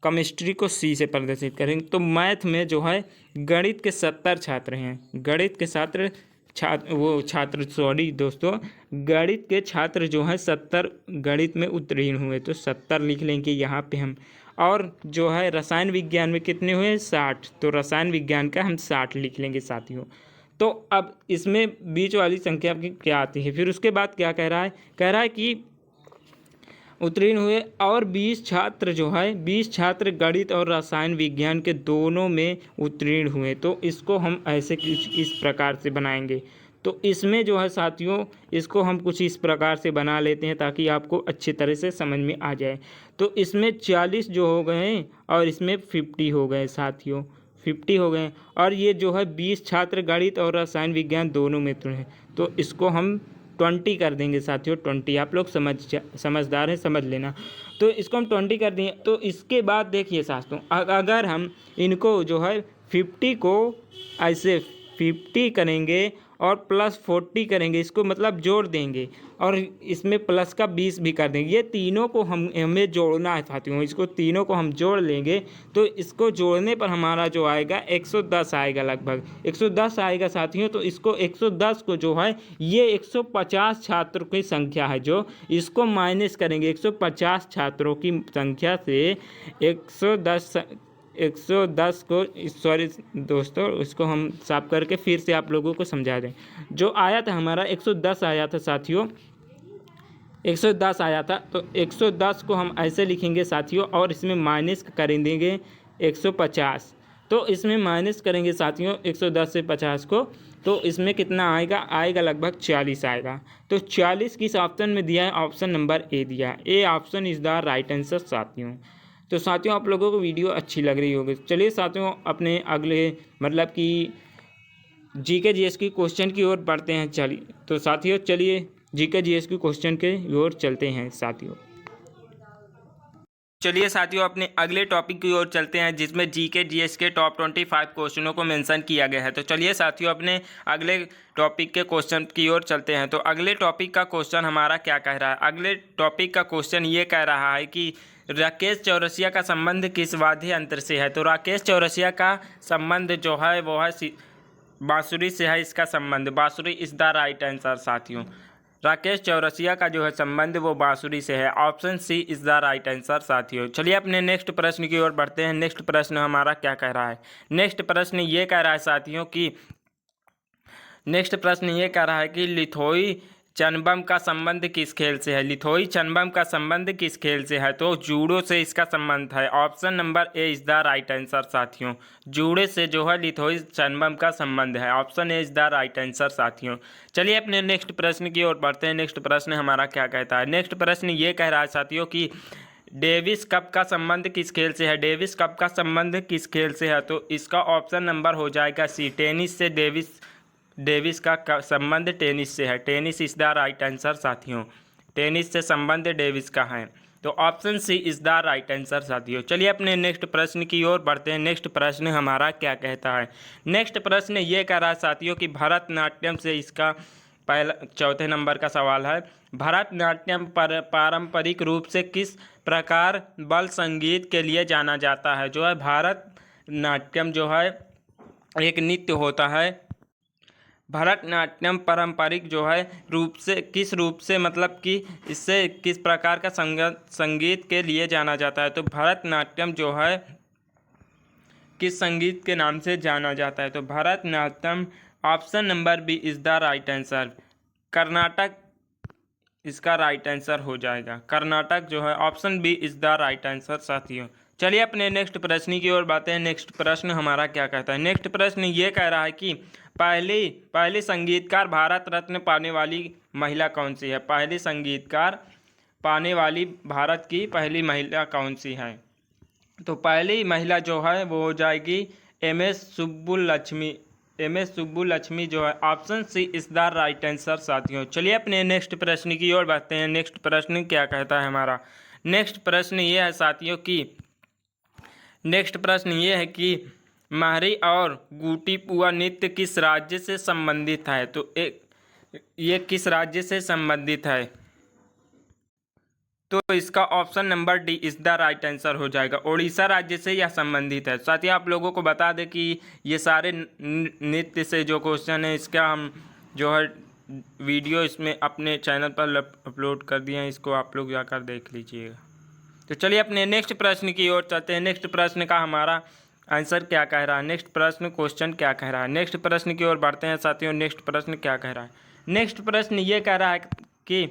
केमिस्ट्री को सी से प्रदर्शित करेंगे। तो मैथ में जो है गणित के 70 छात्र हैं, गणित के गणित के छात्र जो हैं 70 गणित में उत्तीर्ण हुए, तो 70 लिख लेंगे यहाँ पे हम। और जो है रसायन विज्ञान में कितने हुए, 60, तो रसायन विज्ञान का हम 60 लिख लेंगे साथियों। तो अब इसमें बीच वाली संख्या की क्या आती है, फिर उसके बाद क्या कह रहा है कि उत्तीर्ण हुए और 20 छात्र जो है 20 छात्र गणित और रसायन विज्ञान के दोनों में उत्तीर्ण हुए। तो इसको हम ऐसे इस प्रकार से बनाएंगे। तो इसमें जो है साथियों इसको हम कुछ इस प्रकार से बना लेते हैं ताकि आपको अच्छी तरह से समझ में आ जाए। तो इसमें 40 जो हो गए हैं और इसमें 50 हो गए साथियों, 50 हो गए। और ये जो है 20 छात्र गणित और रसायन विज्ञान दोनों में उत्तीर्ण हैं, तो इसको हम 20 कर देंगे साथियों। 20 आप लोग समझदार हैं, समझ लेना। तो इसको हम 20 कर दिए। तो इसके बाद देखिए साथियों अगर हम इनको जो है 50 को ऐसे 50 करेंगे और प्लस 40 करेंगे, इसको मतलब जोड़ देंगे और इसमें प्लस का 20 भी कर देंगे। ये तीनों को हमें जोड़ना है साथियों, इसको तीनों को हम जोड़ लेंगे। तो इसको जोड़ने पर हमारा जो आएगा 110 आएगा, लगभग 110 आएगा साथियों। तो इसको 110 को जो है ये 150 छात्रों की संख्या है, जो इसको माइनस करेंगे 150 छात्रों की संख्या से 110 को, सॉरी दोस्तों इसको हम साफ करके फिर से आप लोगों को समझा दें। जो आया था हमारा 110 आया था साथियों, 110 आया था। तो 110 को हम ऐसे लिखेंगे साथियों और इसमें माइनस कर देंगे 150। तो इसमें माइनस करेंगे साथियों 110 से 50 को, तो इसमें कितना आएगा लगभग 40 आएगा। तो 40 किस ऑप्शन में दिया है, ऑप्शन नंबर ए दिया है। A option is the right answer साथियों। तो साथियों आप लोगों को वीडियो अच्छी लग रही होगी। चलिए साथियों अपने अगले मतलब कि जीके जीएस की क्वेश्चन की ओर बढ़ते हैं। चलिए तो साथियों चलिए जीके जीएस की क्वेश्चन के ओर चलते हैं साथियों। चलिए साथियों अपने अगले टॉपिक की ओर चलते हैं जिसमें जीके जीएस के टॉप 25 क्वेश्चनों को मेंशन किया गया है। तो चलिए साथियों अपने अगले टॉपिक के क्वेश्चन की ओर चलते हैं। तो अगले टॉपिक का क्वेश्चन हमारा क्या कह रहा है, अगले टॉपिक का क्वेश्चन ये कह रहा है कि राकेश चौरसिया का संबंध किस वाद्य यंत्र से है। तो राकेश चौरसिया का संबंध जो है वो है बांसुरी से है, इसका संबंध बांसुरी इज़ द राइट आंसर साथियों। राकेश चौरसिया का जो है संबंध वो बांसुरी से है, option C is the right answer साथियों। चलिए अपने नेक्स्ट प्रश्न की ओर बढ़ते हैं। नेक्स्ट प्रश्न हमारा क्या कह रहा है, नेक्स्ट प्रश्न ये कह रहा है साथियों कि नेक्स्ट प्रश्न ये कह रहा है कि लिथोई चनबम का संबंध किस खेल से है। लिथोई चनबम का संबंध किस खेल से है, तो जूडो से इसका संबंध है, option number A is the right answer साथियों। जूडो से जो है लिथोई चनबम का संबंध है, option A is the right answer साथियों। चलिए अपने नेक्स्ट प्रश्न की ओर बढ़ते हैं। नेक्स्ट प्रश्न हमारा क्या कहता है, नेक्स्ट प्रश्न ये कह रहा है साथियों कि डेविस कप का संबंध किस खेल से है। डेविस कप का संबंध किस खेल से है, तो इसका ऑप्शन नंबर हो जाएगा सी, टेनिस से। डेविस का संबंध टेनिस से है, tennis is the right answer साथियों। टेनिस से संबंध डेविस का है, तो option C is the right answer साथियों। चलिए अपने नेक्स्ट प्रश्न की ओर बढ़ते हैं। नेक्स्ट प्रश्न हमारा क्या कहता है, नेक्स्ट प्रश्न ये कह रहा है साथियों कि भरतनाट्यम से इसका पहला चौथे नंबर का सवाल है। भरतनाट्यम पारंपरिक रूप से किस प्रकार बल संगीत के लिए जाना जाता है। जो है भरतनाट्यम जो है एक नृत्य होता है, भरतनाट्यम पारंपरिक जो है रूप से मतलब कि इससे किस प्रकार का संगीत के लिए जाना जाता है। तो भरतनाट्यम जो है किस संगीत के नाम से जाना जाता है। तो Bharatanatyam option number B is the right answer. Karnataka इसका राइट आंसर हो जाएगा। कर्नाटक जो है option B is the right answer साथियों। चलिए अपने नेक्स्ट प्रश्न की ओर बढ़ते हैं। नेक्स्ट प्रश्न हमारा क्या कहता है। नेक्स्ट प्रश्न ये कह रहा है कि पहली संगीतकार भारत रत्न पाने वाली महिला कौन सी है। पहली संगीतकार पाने वाली भारत की पहली महिला कौन सी है। तो पहली महिला जो है वो हो जाएगी एम.एस. सुब्बुलक्ष्मी। एम.एस. सुब्बुलक्ष्मी जो है option C is the right answer साथियों। चलिए अपने नेक्स्ट प्रश्न की ओर बढ़ते हैं। नेक्स्ट प्रश्न क्या कहता है हमारा। नेक्स्ट प्रश्न ये है साथियों कि महरी और गुटीपुआ नृत्य किस राज्य से संबंधित है। तो ये किस राज्य से संबंधित है। तो इसका option number D is the right answer हो जाएगा। उड़ीसा राज्य से यह संबंधित है। साथ ही आप लोगों को बता दें कि ये सारे नृत्य से जो क्वेश्चन है इसका हम जो है वीडियो इसमें अपने चैनल पर अपलोड कर दिए हैं, इसको आप लोग जाकर देख लीजिएगा। तो चलिए अपने नेक्स्ट प्रश्न की ओर चलते हैं। नेक्स्ट प्रश्न का हमारा आंसर क्या कह रहा है। नेक्स्ट प्रश्न क्वेश्चन क्या कह रहा है। नेक्स्ट प्रश्न की ओर बढ़ते हैं साथियों। नेक्स्ट प्रश्न क्या कह रहा है। नेक्स्ट प्रश्न ये कह रहा है कि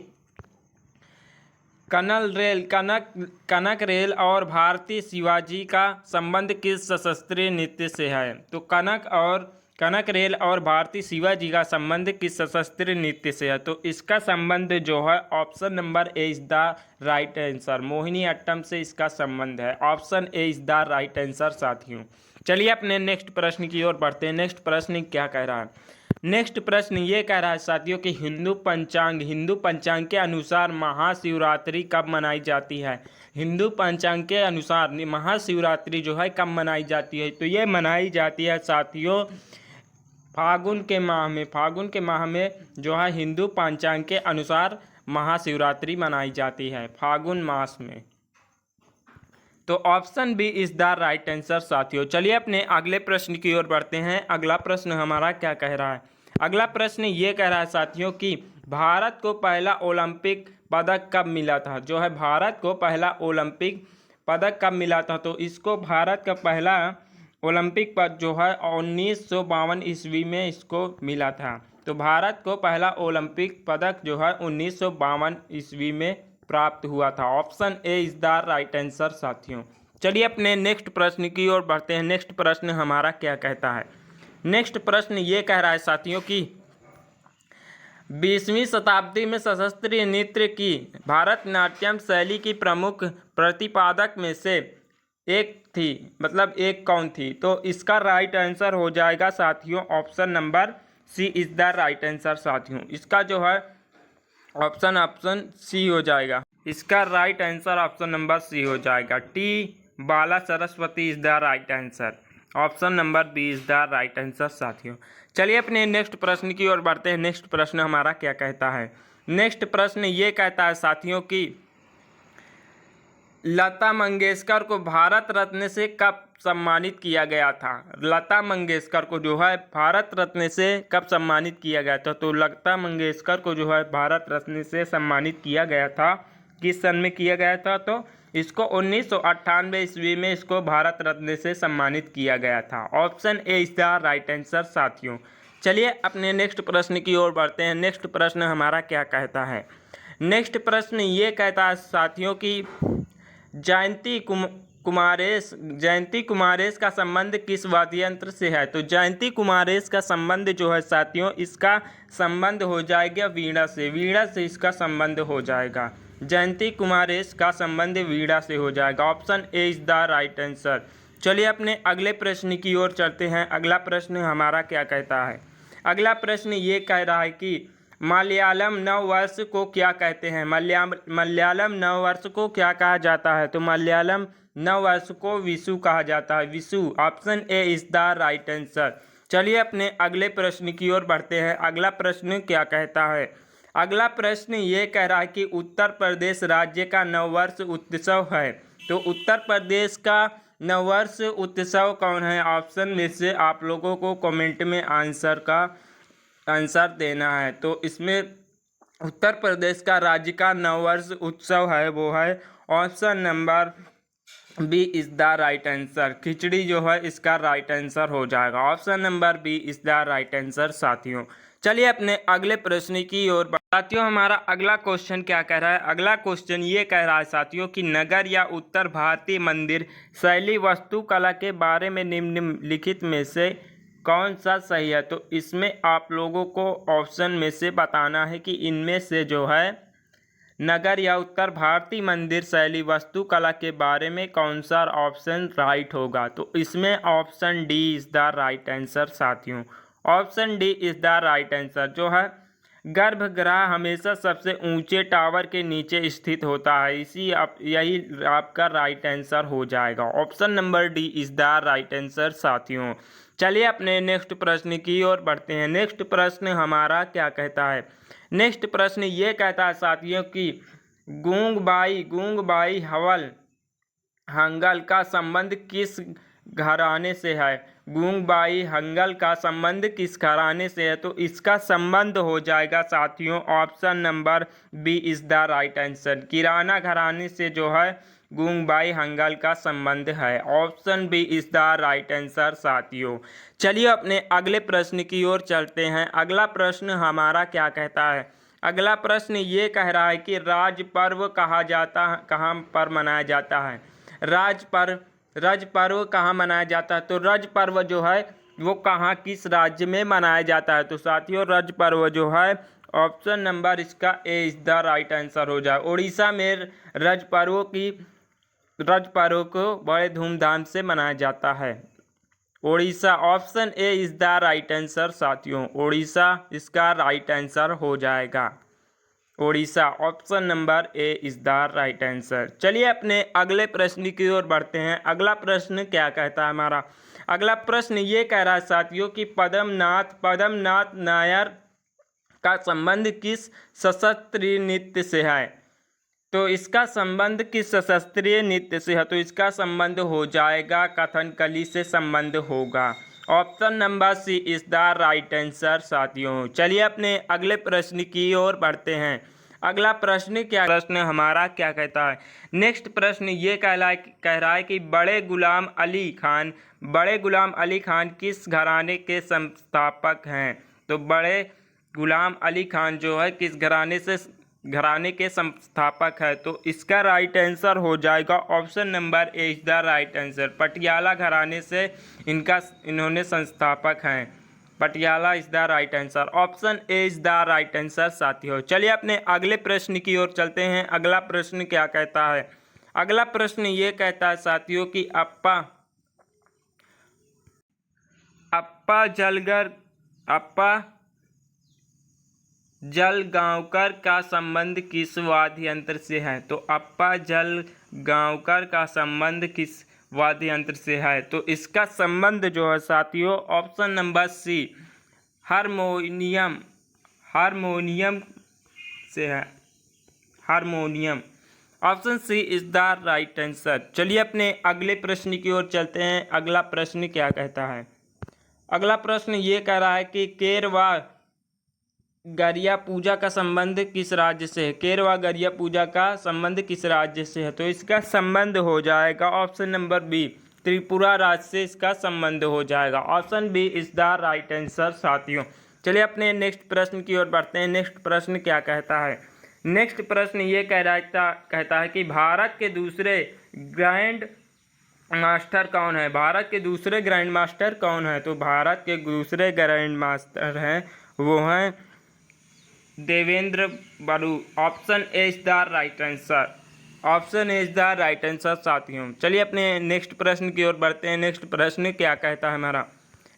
कनक रेल और भारतीय शिवाजी का संबंध किस सशस्त्र नृत्य से है। तो कनक रेल और भारतीय शिवाजी का संबंध किस सशस्त्र नृत्य से है। तो इसका संबंध जो है option number A is the right answer. Mohiniattam से इसका संबंध है। Option A is the right answer साथियों। चलिए अपने नेक्स्ट प्रश्न की ओर बढ़ते हैं। नेक्स्ट प्रश्न क्या कह रहा है। नेक्स्ट प्रश्न ये कह रहा है साथियों कि हिंदू पंचांग के अनुसार महाशिवरात्रि कब मनाई जाती है। हिंदू पंचांग के अनुसार महाशिवरात्रि जो है कब मनाई जाती है। तो ये मनाई जाती है साथियों फागुन के माह में जो है हिंदू पंचांग के अनुसार महाशिवरात्रि मनाई जाती है फागुन मास में। तो option B is the right answer साथियों। चलिए अपने अगले प्रश्न की ओर बढ़ते हैं। अगला प्रश्न हमारा क्या कह रहा है। अगला प्रश्न ये कह रहा है साथियों कि भारत को पहला ओलंपिक पदक कब मिला था। जो है भारत को पहला ओलंपिक पदक कब मिला था। तो इसको भारत का पहला ओलंपिक पदक जो है 1952 ईस्वी में इसको मिला था। तो भारत को पहला ओलंपिक पदक जो है 1952 ईस्वी में प्राप्त हुआ था। Option A is the right answer साथियों। चलिए अपने नेक्स्ट प्रश्न की ओर बढ़ते हैं। नेक्स्ट प्रश्न हमारा क्या कहता है। नेक्स्ट प्रश्न ये कह रहा है साथियों कि 20वीं शताब्दी में शास्त्रीय नृत्य की भरतनाट्यम शैली की प्रमुख प्रतिपादक में से एक कौन थी। तो इसका राइट आंसर हो जाएगा साथियों option number C is the right answer साथियों। इसका जो है ऑप्शन सी हो जाएगा। इसका right answer option number C हो जाएगा। T Bala Saraswati is the right answer. Option number B is the right answer साथियों। चलिए अपने नेक्स्ट प्रश्न की ओर बढ़ते हैं। नेक्स्ट प्रश्न हमारा क्या कहता है। नेक्स्ट प्रश्न ये कहता है साथियों कि लता मंगेशकर को भारत रत्न से कब सम्मानित किया गया था। लता मंगेशकर को जो है भारत रत्न से कब सम्मानित किया गया था। तो लता मंगेशकर को जो है भारत रत्न से सम्मानित किया गया था। किस सन में किया गया था। तो इसको 1998 ईस्वी में इसको भारत रत्न से सम्मानित किया गया था। Option A is the right answer साथियों। चलिए अपने नेक्स्ट प्रश्न की ओर बढ़ते हैं। नेक्स्ट प्रश्न हमारा क्या कहता है। नेक्स्ट प्रश्न ये कहता है साथियों कि जयंती कुमारेश का संबंध किस वाद्य यंत्र से है। तो जयंती कुमारेश का संबंध जो है साथियों इसका संबंध हो जाएगा वीणा से। वीणा से इसका संबंध हो जाएगा। जयंती कुमारेश का संबंध वीणा से हो जाएगा। Option A is the right answer. चलिए अपने अगले प्रश्न की ओर चलते हैं। अगला प्रश्न हमारा क्या कहता है। अगला प्रश्न ये कह रहा है कि मलयालम नववर्ष को क्या कहते हैं। मलयालम नववर्ष को क्या कहा जाता है। तो मलयालम नववर्ष को विशु कहा जाता है। Vishu. Option A is the right answer. चलिए अपने अगले प्रश्न की ओर बढ़ते हैं। अगला प्रश्न क्या कहता है। अगला प्रश्न ये कह रहा है कि उत्तर प्रदेश राज्य का नववर्ष उत्सव है। तो उत्तर प्रदेश का नववर्ष उत्सव कौन है। ऑप्शन में से आप लोगों को कमेंट में आंसर का आंसर देना है। तो इसमें उत्तर प्रदेश का राज्य का नववर्ष उत्सव है वो है option number B is the right answer. Khichdi जो है इसका राइट आंसर हो जाएगा। Option number B is the right answer साथियों। चलिए अपने अगले प्रश्न की ओर साथियों, हमारा अगला क्वेश्चन क्या कह रहा है? अगला क्वेश्चन ये कह रहा है साथियों कि नगर या उत्तर भारतीय मंदिर शैली वास्तुकला के बारे में निम्नलिखित में से कौन सा सही है? तो इसमें आप लोगों को ऑप्शन में से बताना है कि इनमें से जो है नगर या उत्तर भारतीय मंदिर शैली वास्तुकला के बारे में कौन सा ऑप्शन राइट होगा? तो इसमें option D is the right answer साथियों। Option D is the right answer. जो है गर्भगृह हमेशा सबसे ऊंचे टावर के नीचे स्थित होता है, यही आपका राइट आंसर हो जाएगा। Option number D is the right answer साथियों। चलिए अपने नेक्स्ट प्रश्न की ओर बढ़ते हैं। नेक्स्ट प्रश्न हमारा क्या कहता है? नेक्स्ट प्रश्न ये कहता है साथियों कि गूंगबाई हवल हंगल का संबंध किस घराने से है? गूंगबाई हंगल का संबंध किस घराने से है? तो इसका संबंध हो जाएगा साथियों option number B is the right answer. Kirana घराने से जो है गूंगबाई हंगल का संबंध है। Option B is the right answer साथियों। चलिए अपने अगले प्रश्न की ओर चलते हैं। अगला प्रश्न हमारा क्या कहता है? अगला प्रश्न ये कह रहा है कि राज पर्व कहाँ पर मनाया जाता है? रज पर्व कहाँ मनाया जाता है? तो रज पर्व जो है वो कहाँ किस राज्य में मनाया जाता है? तो साथियों रज पर्व जो है ऑप्शन नंबर इसका ए इज द राइट आंसर हो जाए। उड़ीसा में रज पर्व को बड़े धूमधाम से मनाया जाता है। Orissa, option A is the right answer साथियों। उड़ीसा इसका राइट आंसर हो जाएगा। Orissa, option number A is the right answer. चलिए अपने अगले प्रश्न की ओर बढ़ते हैं। अगला प्रश्न क्या कहता है हमारा? अगला प्रश्न ये कह रहा है साथियों कि पद्मनाथ नायर का संबंध किस शास्त्रीय नृत्य से है? तो इसका संबंध किस शास्त्रीय नृत्य से है? तो इसका संबंध हो जाएगा कथकली से संबंध होगा। Option number C is the right answer साथियों। चलिए अपने अगले प्रश्न की ओर बढ़ते हैं। अगला प्रश्न हमारा क्या कहता है? नेक्स्ट प्रश्न ये कह रहा है कि बड़े गुलाम अली खान किस घराने के संस्थापक हैं? तो बड़े गुलाम अली खान जो है किस घराने के संस्थापक है? तो इसका राइट आंसर हो जाएगा option number A is the right answer. Patiala घराने से इन्होंने संस्थापक हैं। Patiala is the right answer. Option A is the right answer साथियों। चलिए अपने अगले प्रश्न की ओर चलते हैं। अगला प्रश्न क्या कहता है? अगला प्रश्न ये कहता है साथियों कि अप्पा जलगांवकर का संबंध किस वाद्य यंत्र से है? तो अप्पा जलगांवकर का संबंध किस वाद्य यंत्र से है? तो इसका संबंध जो है साथियों ऑप्शन नंबर सी हारमोनियम से है। Harmonium, option C is the right answer. चलिए अपने अगले प्रश्न की ओर चलते हैं। अगला प्रश्न क्या कहता है? अगला प्रश्न ये कह रहा है कि केरवा गरिया पूजा का संबंध किस राज्य से है? केरवा गरिया पूजा का संबंध किस राज्य से है? तो इसका संबंध हो जाएगा ऑप्शन नंबर बी त्रिपुरा राज्य से इसका संबंध हो जाएगा। Option B is the right answer साथियों। चलिए अपने नेक्स्ट प्रश्न की ओर बढ़ते हैं। नेक्स्ट प्रश्न क्या कहता है? नेक्स्ट प्रश्न ये कहता है कि भारत के दूसरे ग्रैंड मास्टर कौन है? भारत के दूसरे ग्रैंड मास्टर कौन है? तो भारत के दूसरे ग्रैंड मास्टर हैं वो हैं देवेंद्र बालू। Option A is the right answer. Option A is the right answer साथियों। चलिए अपने नेक्स्ट प्रश्न की ओर बढ़ते हैं। नेक्स्ट प्रश्न क्या कहता है हमारा?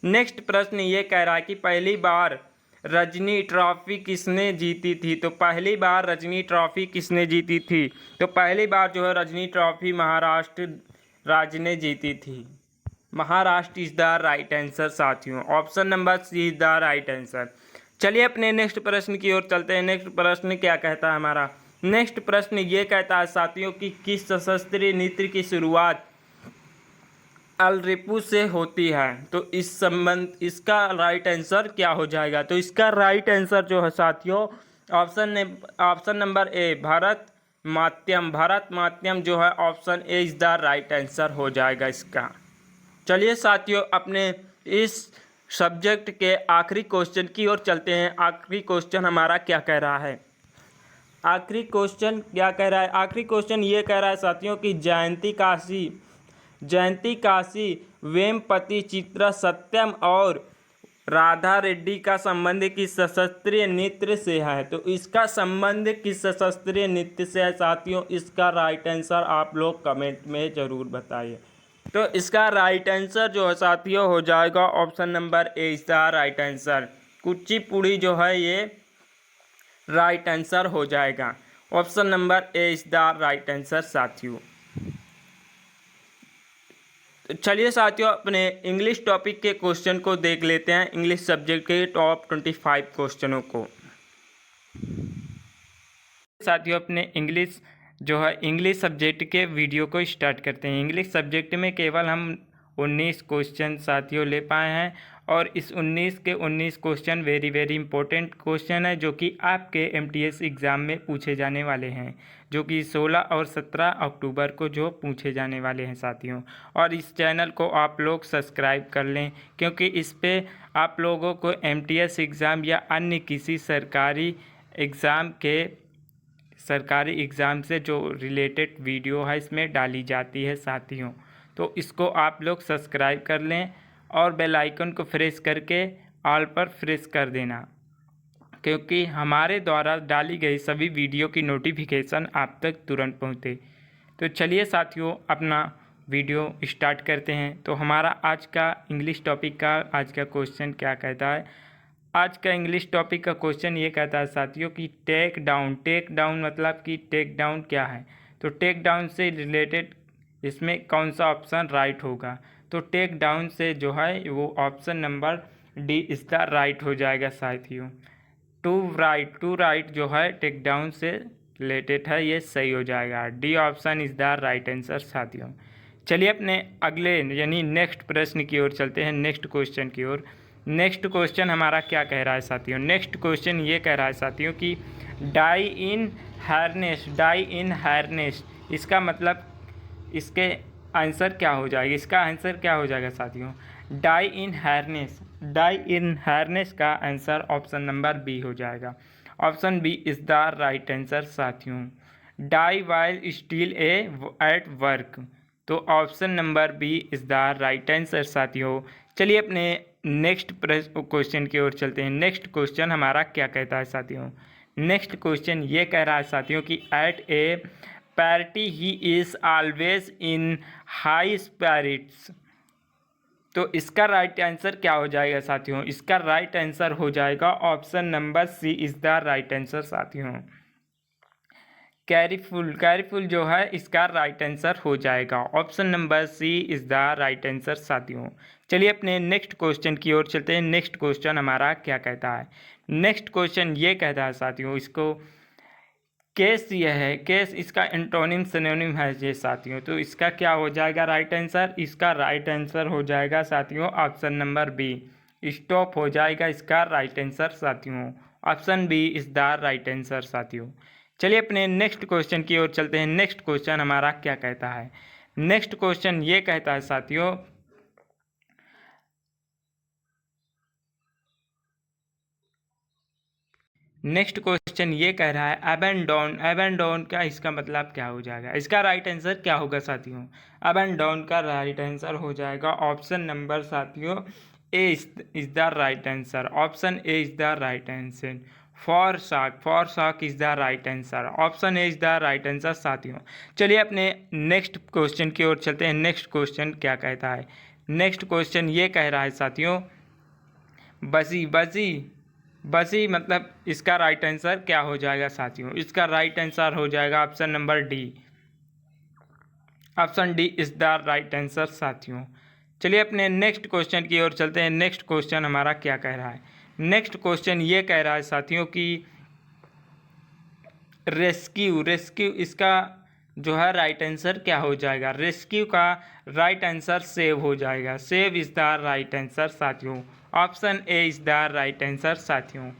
नेक्स्ट प्रश्न ये कह रहा है कि पहली बार रजनी ट्रॉफी किसने जीती थी? तो पहली बार रजनी ट्रॉफी किसने जीती थी? तो पहली बार जो है रजनी ट्रॉफी महाराष्ट्र राज्य ने जीती थी। Maharashtra is the right answer साथियों। Option number C is the right answer. चलिए अपने नेक्स्ट प्रश्न की ओर चलते हैं। नेक्स्ट प्रश्न क्या कहता है हमारा? नेक्स्ट प्रश्न ये कहता है साथियों कि किस सशस्त्रीय नृत्य की शुरुआत अलरिपू से होती है। तो इस संबंध इसका राइट आंसर क्या हो जाएगा? तो इसका राइट आंसर जो है साथियों ऑप्शन नंबर ए भरत मात्यम जो है option A is the right answer हो जाएगा इसका। चलिए साथियों अपने इस सब्जेक्ट के आखिरी क्वेश्चन की ओर चलते हैं। आखिरी क्वेश्चन हमारा क्या कह रहा है? आखिरी क्वेश्चन क्या कह रहा है? आखिरी क्वेश्चन ये कह रहा है साथियों कि जयंती काशी वेमपति चित्रा सत्यम और राधा रेड्डी का संबंध किस शास्त्रीय नृत्य से है? तो इसका संबंध किस शास्त्रीय नृत्य से है साथियों? इसका राइट आंसर आप लोग कमेंट में ज़रूर बताइए। तो इसका राइट आंसर जो है साथियों हो जाएगा option number A is the right answer. Kuchipudi जो है ये राइट आंसर हो जाएगा। Option number A is the right answer साथियों। चलिए साथियों अपने इंग्लिश टॉपिक के क्वेश्चन को देख लेते हैं, इंग्लिश सब्जेक्ट के टॉप 25 क्वेश्चनों को। साथियों अपने इंग्लिश सब्जेक्ट के वीडियो को स्टार्ट करते हैं। इंग्लिश सब्जेक्ट में केवल हम 19 क्वेश्चन साथियों ले पाए हैं और इस 19 के 19 question very very important question है जो कि आपके एमटीएस एग्ज़ाम में पूछे जाने वाले हैं, जो कि 16 और 17 अक्टूबर को जो पूछे जाने वाले हैं साथियों। और इस चैनल को आप लोग सब्सक्राइब कर लें क्योंकि इस पर आप लोगों को एमटीएस एग्ज़ाम या अन्य किसी सरकारी एग्ज़ाम से जो रिलेटेड वीडियो है इसमें डाली जाती है साथियों। तो इसको आप लोग सब्सक्राइब कर लें और बेल आइकन को प्रेस करके ऑल पर प्रेस कर देना क्योंकि हमारे द्वारा डाली गई सभी वीडियो की नोटिफिकेशन आप तक तुरंत पहुँचे। तो चलिए साथियों अपना वीडियो स्टार्ट करते हैं। तो हमारा आज का इंग्लिश टॉपिक का आज का क्वेश्चन क्या कहता है? आज का इंग्लिश टॉपिक का क्वेश्चन ये कहता है साथियों कि टेक डाउन मतलब कि टेक डाउन क्या है? तो टेक डाउन से रिलेटेड इसमें कौन सा ऑप्शन राइट होगा? तो टेक डाउन से जो है वो ऑप्शन नंबर डी इस द राइट हो जाएगा साथियों। टू राइट जो है टेक डाउन से रिलेटेड है, ये सही हो जाएगा। D option is the right answer साथियों। चलिए अपने अगले यानी नेक्स्ट प्रश्न की ओर चलते हैं, नेक्स्ट क्वेश्चन की ओर। नेक्स्ट क्वेश्चन हमारा क्या कह रहा है साथियों? नेक्स्ट क्वेश्चन ये कह रहा है साथियों कि डाई इन हार्नेस इसका मतलब इसके आंसर क्या हो जाएगा? इसका आंसर क्या हो जाएगा साथियों? डाई इन हार्नेस का आंसर ऑप्शन नंबर बी हो जाएगा। Option B is the right answer साथियों। Die while still at work, तो option number B is the right answer साथियों। चलिए अपने नेक्स्ट क्वेश्चन की ओर चलते हैं। नेक्स्ट क्वेश्चन हमारा क्या कहता है साथियों? नेक्स्ट क्वेश्चन ये कह रहा है साथियों कि at a party he is always in high spirits, तो इसका राइट आंसर क्या हो जाएगा साथियों? इसका राइट आंसर हो जाएगा option number C is the right answer साथियों। कैरीफुल जो है इसका राइट आंसर हो जाएगा। Option number C is the right answer साथियों। चलिए अपने नेक्स्ट क्वेश्चन की ओर चलते हैं। नेक्स्ट क्वेश्चन हमारा क्या कहता है? नेक्स्ट क्वेश्चन ये कहता है साथियों इसको केस यह है, केस इसका एंटोनिम सिनोनिम है ये साथियों। तो इसका क्या हो जाएगा राइट आंसर? इसका राइट आंसर हो जाएगा साथियों ऑप्शन नंबर बी, स्टॉप हो जाएगा इसका राइट आंसर साथियों। Option B is the right answer साथियों। चलिए अपने नेक्स्ट क्वेश्चन की ओर चलते हैं। नेक्स्ट क्वेश्चन हमारा क्या कहता है? नेक्स्ट क्वेश्चन ये कहता है साथियों नेक्स्ट क्वेश्चन ये कह रहा है अबैंडोन का इसका मतलब क्या हो जाएगा? इसका राइट आंसर क्या होगा साथियों? अबैंडोन का राइट आंसर हो जाएगा ऑप्शन नंबर साथियों A is the right answer. Option A is the right answer. For shock is the right answer. Option A is the right answer साथियों। चलिए अपने नेक्स्ट क्वेश्चन की ओर चलते हैं। नेक्स्ट क्वेश्चन क्या कहता है? नेक्स्ट क्वेश्चन ये कह रहा है साथियों बसी मतलब इसका राइट आंसर क्या हो जाएगा साथियों? इसका राइट आंसर हो जाएगा option number D. Option D is the right answer साथियों। चलिए अपने नेक्स्ट क्वेश्चन की ओर चलते हैं। नेक्स्ट क्वेश्चन हमारा क्या कह रहा है? नेक्स्ट क्वेश्चन ये कह रहा है साथियों कि रेस्क्यू इसका जो है राइट आंसर क्या हो जाएगा, रेस्क्यू का राइट आंसर सेव हो जाएगा। Save is the right answer साथियों। Option A is the right answer साथियों।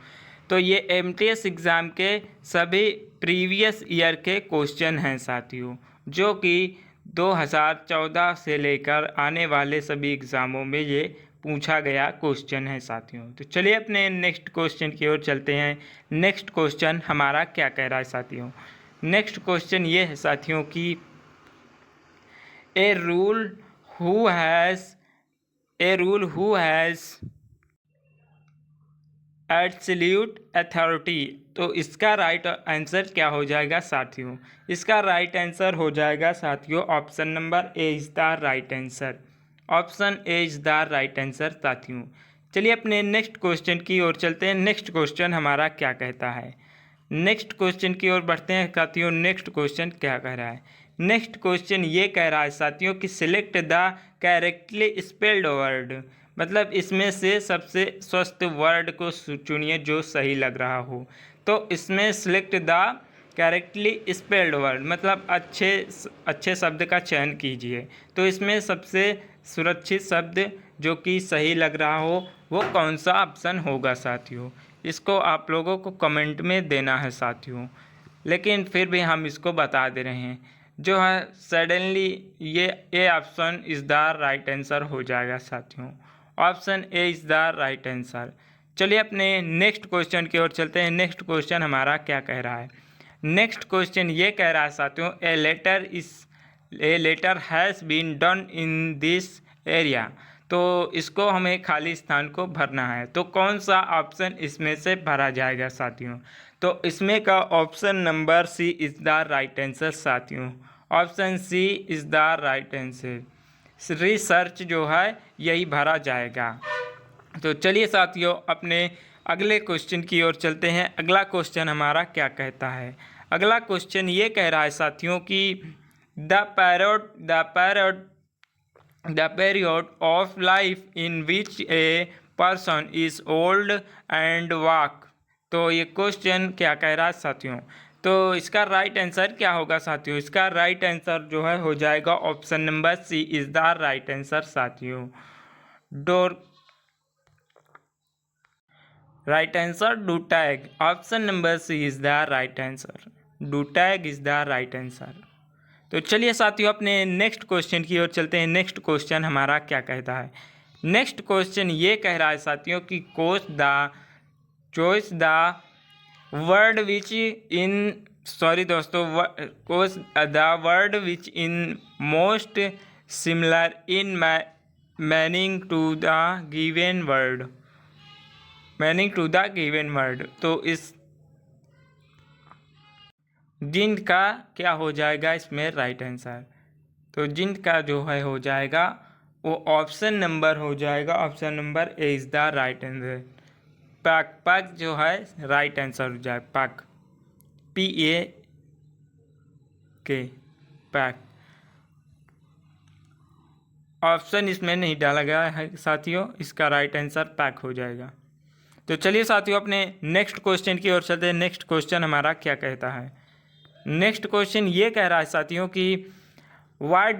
तो ये एमटीएस एग्ज़ाम के सभी प्रीवियस ईयर के क्वेश्चन हैं साथियों, जो कि 2014 से लेकर आने वाले सभी एग्ज़ामों में ये पूछा गया क्वेश्चन है साथियों। तो चलिए अपने नेक्स्ट क्वेश्चन की ओर चलते हैं। नेक्स्ट क्वेश्चन हमारा क्या कह रहा है साथियों। नेक्स्ट क्वेश्चन ये है साथियों कि a rule who has absolute authority. तो इसका राइट आंसर क्या हो जाएगा साथियों, इसका राइट आंसर हो जाएगा साथियों option number A is the right answer. Option A is the right answer साथियों। चलिए अपने नेक्स्ट क्वेश्चन की ओर चलते हैं। नेक्स्ट क्वेश्चन हमारा क्या कहता है, नेक्स्ट क्वेश्चन की ओर बढ़ते हैं साथियों। नेक्स्ट क्वेश्चन क्या कह रहा है, नेक्स्ट क्वेश्चन ये कह रहा है साथियों कि select the correctly spelled word. मतलब इसमें से सबसे स्वस्थ वर्ड को चुनिए जो सही लग रहा हो। तो इसमें select the correctly spelled word मतलब अच्छे शब्द का चयन कीजिए। तो इसमें सबसे सुरक्षित शब्द जो कि सही लग रहा हो वो कौन सा ऑप्शन होगा साथियों, इसको आप लोगों को कमेंट में देना है साथियों। लेकिन फिर भी हम इसको बता दे रहे हैं, जो है सडनली ये option is the right answer हो जाएगा साथियों। Option A is the right answer. चलिए अपने नेक्स्ट क्वेश्चन की ओर चलते हैं। नेक्स्ट क्वेश्चन हमारा क्या कह रहा है, नेक्स्ट क्वेश्चन ये कह रहा है साथियों a letter has been done in this area. तो इसको हमें खाली स्थान को भरना है। तो कौन सा ऑप्शन इसमें से भरा जाएगा साथियों, तो इसमें का option number C is the right answer साथियों। Option C is the right answer. Research जो है यही भरा जाएगा। तो चलिए साथियों अपने अगले क्वेश्चन की ओर चलते हैं। अगला क्वेश्चन हमारा क्या कहता है, अगला क्वेश्चन ये कह रहा है साथियों कि the period of life in which a person is old and walk। तो ये क्वेश्चन क्या कह रहा है साथियों, तो इसका राइट आंसर क्या होगा साथियों, इसका राइट आंसर जो है हो जाएगा option number C is the right answer साथियों। राइट आंसर डूटैग। Option number C is the right answer. डूटैग इज़ द राइट आंसर। तो चलिए साथियों अपने नेक्स्ट क्वेश्चन की ओर चलते हैं। नेक्स्ट क्वेश्चन हमारा क्या कहता है, नेक्स्ट क्वेश्चन ये कह रहा है साथियों कि choice the word which in most similar in meaning to the given word. तो इस जिंद का क्या हो जाएगा इसमें राइट आंसर, तो जिंद का जो है हो जाएगा वो ऑप्शन नंबर हो जाएगा, option number A is the right answer. पग जो है राइट आंसर हो जाए, पग PAK पग। ऑप्शन इसमें नहीं डाला गया है साथियों, इसका राइट आंसर पैक हो जाएगा। तो चलिए साथियों अपने नेक्स्ट क्वेश्चन की ओर चलते हैं। नेक्स्ट क्वेश्चन हमारा क्या कहता है, नेक्स्ट क्वेश्चन ये कह रहा है साथियों कि why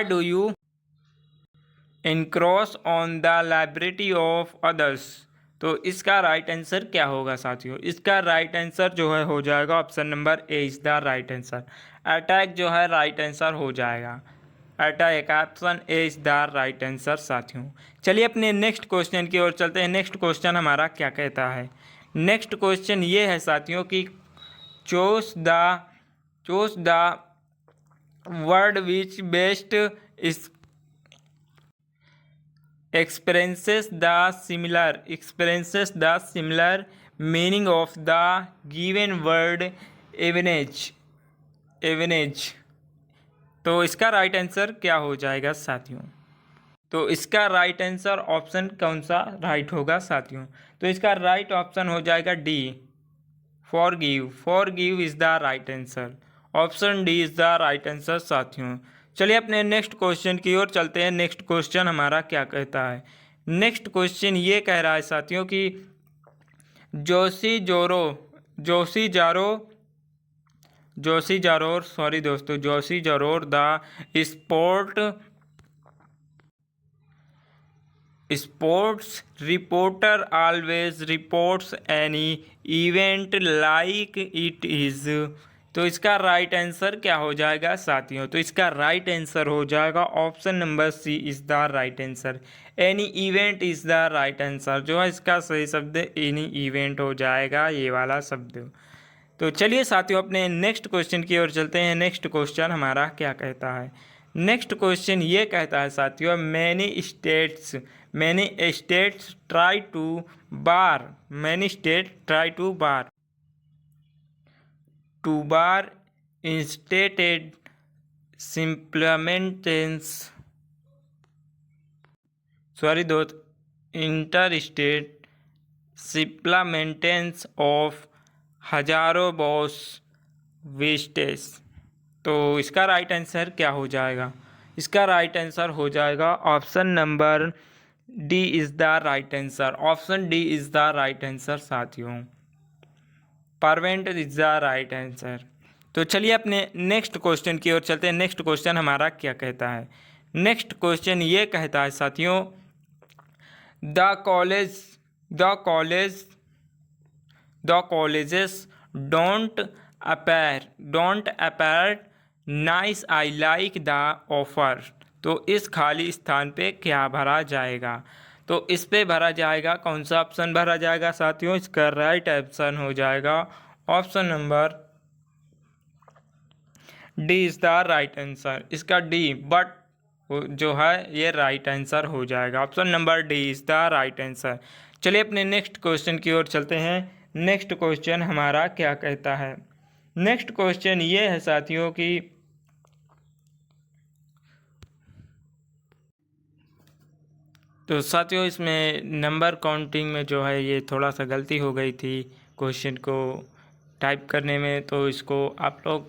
do you encroach on the library of others. तो इसका राइट आंसर क्या होगा साथियों, इसका राइट आंसर जो है हो जाएगा option number A is the right answer. Attack जो है राइट आंसर हो जाएगा, attack option A is the right answer साथियों। चलिए अपने नेक्स्ट क्वेश्चन की ओर चलते हैं। नेक्स्ट क्वेश्चन हमारा क्या कहता है, नेक्स्ट क्वेश्चन ये है साथियों कि choose the word which best experiences the similar meaning of the given word evenage। तो इसका राइट आंसर क्या हो जाएगा साथियों, तो इसका राइट आंसर ऑप्शन कौन सा राइट होगा साथियों, तो इसका राइट ऑप्शन हो जाएगा D, forgive is the right answer. Option D is the right answer साथियों। चलिए अपने नेक्स्ट क्वेश्चन की ओर चलते हैं। नेक्स्ट क्वेश्चन हमारा क्या कहता है, नेक्स्ट क्वेश्चन ये कह रहा है साथियों कि जोशी जारो जोशी जरूर, सॉरी दोस्तों, जोशी जरूर the sports reporter always reports any event like it is. तो इसका राइट आंसर क्या हो जाएगा साथियों? तो इसका राइट आंसर हो जाएगा option number C is the right answer. Any event is the right answer. जो है इसका सही शब्द एनी इवेंट हो जाएगा, ये वाला शब्द। तो चलिए साथियों अपने नेक्स्ट क्वेश्चन की ओर चलते हैं। नेक्स्ट क्वेश्चन हमारा क्या कहता है? नेक्स्ट क्वेश्चन ये कहता है साथियों, many states try to bar interstate shipments sorry दोस्त interstate shipments of hazardous wastage. तो इसका राइट आंसर क्या हो जाएगा? इसका राइट आंसर हो जाएगा option number D is the right answer. Option D is the right answer साथियों। परवेंट इज द राइट आंसर। तो चलिए अपने नेक्स्ट क्वेश्चन की ओर चलते हैं। नेक्स्ट क्वेश्चन हमारा क्या कहता है? नेक्स्ट क्वेश्चन ये कहता है साथियों, the colleges don't appear nice, I like the offer। तो इस खाली स्थान पे क्या भरा जाएगा? तो इस पे भरा जाएगा, कौन सा ऑप्शन भरा जाएगा साथियों? इसका राइट ऑप्शन हो जाएगा option number D is the right answer. इसका डी बट जो है ये राइट आंसर हो जाएगा। Option number D is the right answer. चलिए अपने नेक्स्ट क्वेश्चन की ओर चलते हैं। नेक्स्ट क्वेश्चन हमारा क्या कहता है? नेक्स्ट क्वेश्चन ये है साथियों कि तो साथियों इसमें नंबर काउंटिंग में जो है ये थोड़ा सा गलती हो गई थी क्वेश्चन को टाइप करने में, तो इसको आप लोग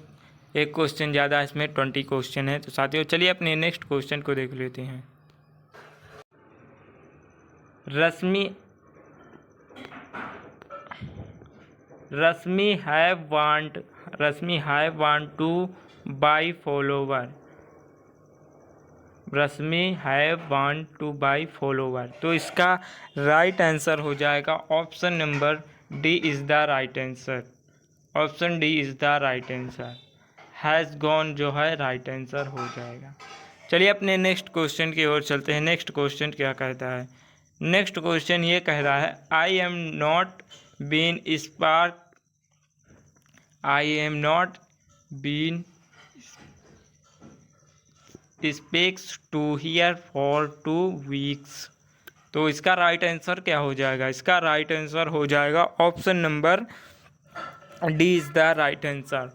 एक क्वेश्चन ज़्यादा, इसमें 20 क्वेश्चन है। तो साथियों चलिए अपने नेक्स्ट क्वेश्चन को देख लेते हैं। Rashmi have want to buy follower. Rashmi have want to buy follower. तो इसका राइट आंसर हो जाएगा option number D is the right answer. Option D is the right answer. Has gone जो है राइट आंसर हो जाएगा। चलिए अपने नेक्स्ट क्वेश्चन की ओर चलते हैं। नेक्स्ट क्वेश्चन क्या कहता है? नेक्स्ट क्वेश्चन ये कह रहा है, I am not been speaks to here for 2 weeks. तो इसका राइट आंसर क्या हो जाएगा? इसका राइट आंसर हो जाएगा option number D is the right answer.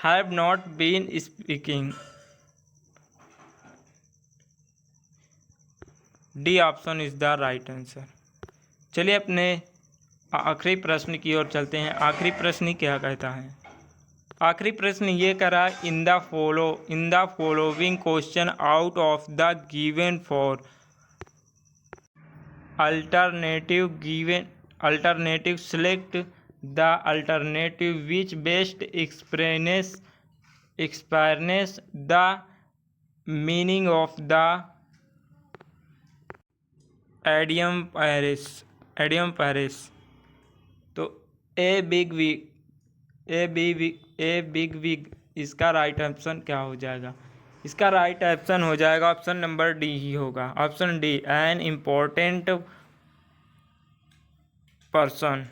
Have not been speaking. D option is the right answer. चलिए अपने आखिरी प्रश्न की ओर चलते हैं। आखिरी प्रश्न क्या कहता है? आखिरी प्रश्न ये करा, in the following question out of the given for alternative select the alternative which best express the meaning of the idiom Paris. तो ए बिग विग इसका राइट ऑप्शन क्या हो जाएगा? इसका राइट ऑप्शन हो जाएगा ऑप्शन नंबर डी ही होगा। Option D, an important person.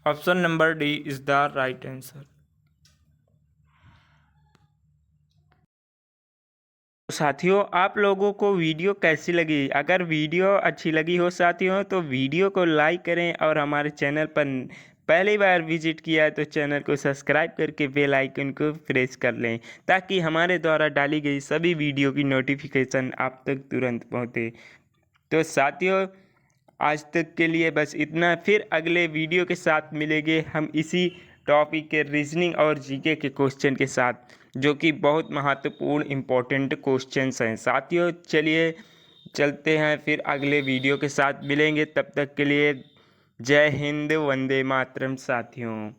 Option number D is the right answer. साथियों आप लोगों को वीडियो कैसी लगी? अगर वीडियो अच्छी लगी हो साथियों तो वीडियो को लाइक करें, और हमारे चैनल पर पहली बार विजिट किया है तो चैनल को सब्सक्राइब करके बेल आइकन को प्रेस कर लें, ताकि हमारे द्वारा डाली गई सभी वीडियो की नोटिफिकेशन आप तक तुरंत पहुँचे। तो साथियों आज तक के लिए बस इतना, फिर अगले वीडियो के साथ मिलेंगे हम इसी टॉपिक के रीजनिंग और जीके के क्वेश्चन के साथ, जो कि बहुत महत्वपूर्ण इम्पोर्टेंट क्वेश्चंस हैं। साथियों चलिए चलते हैं, फिर अगले वीडियो के साथ मिलेंगे। तब तक के लिए जय हिंद, वंदे मातरम साथियों।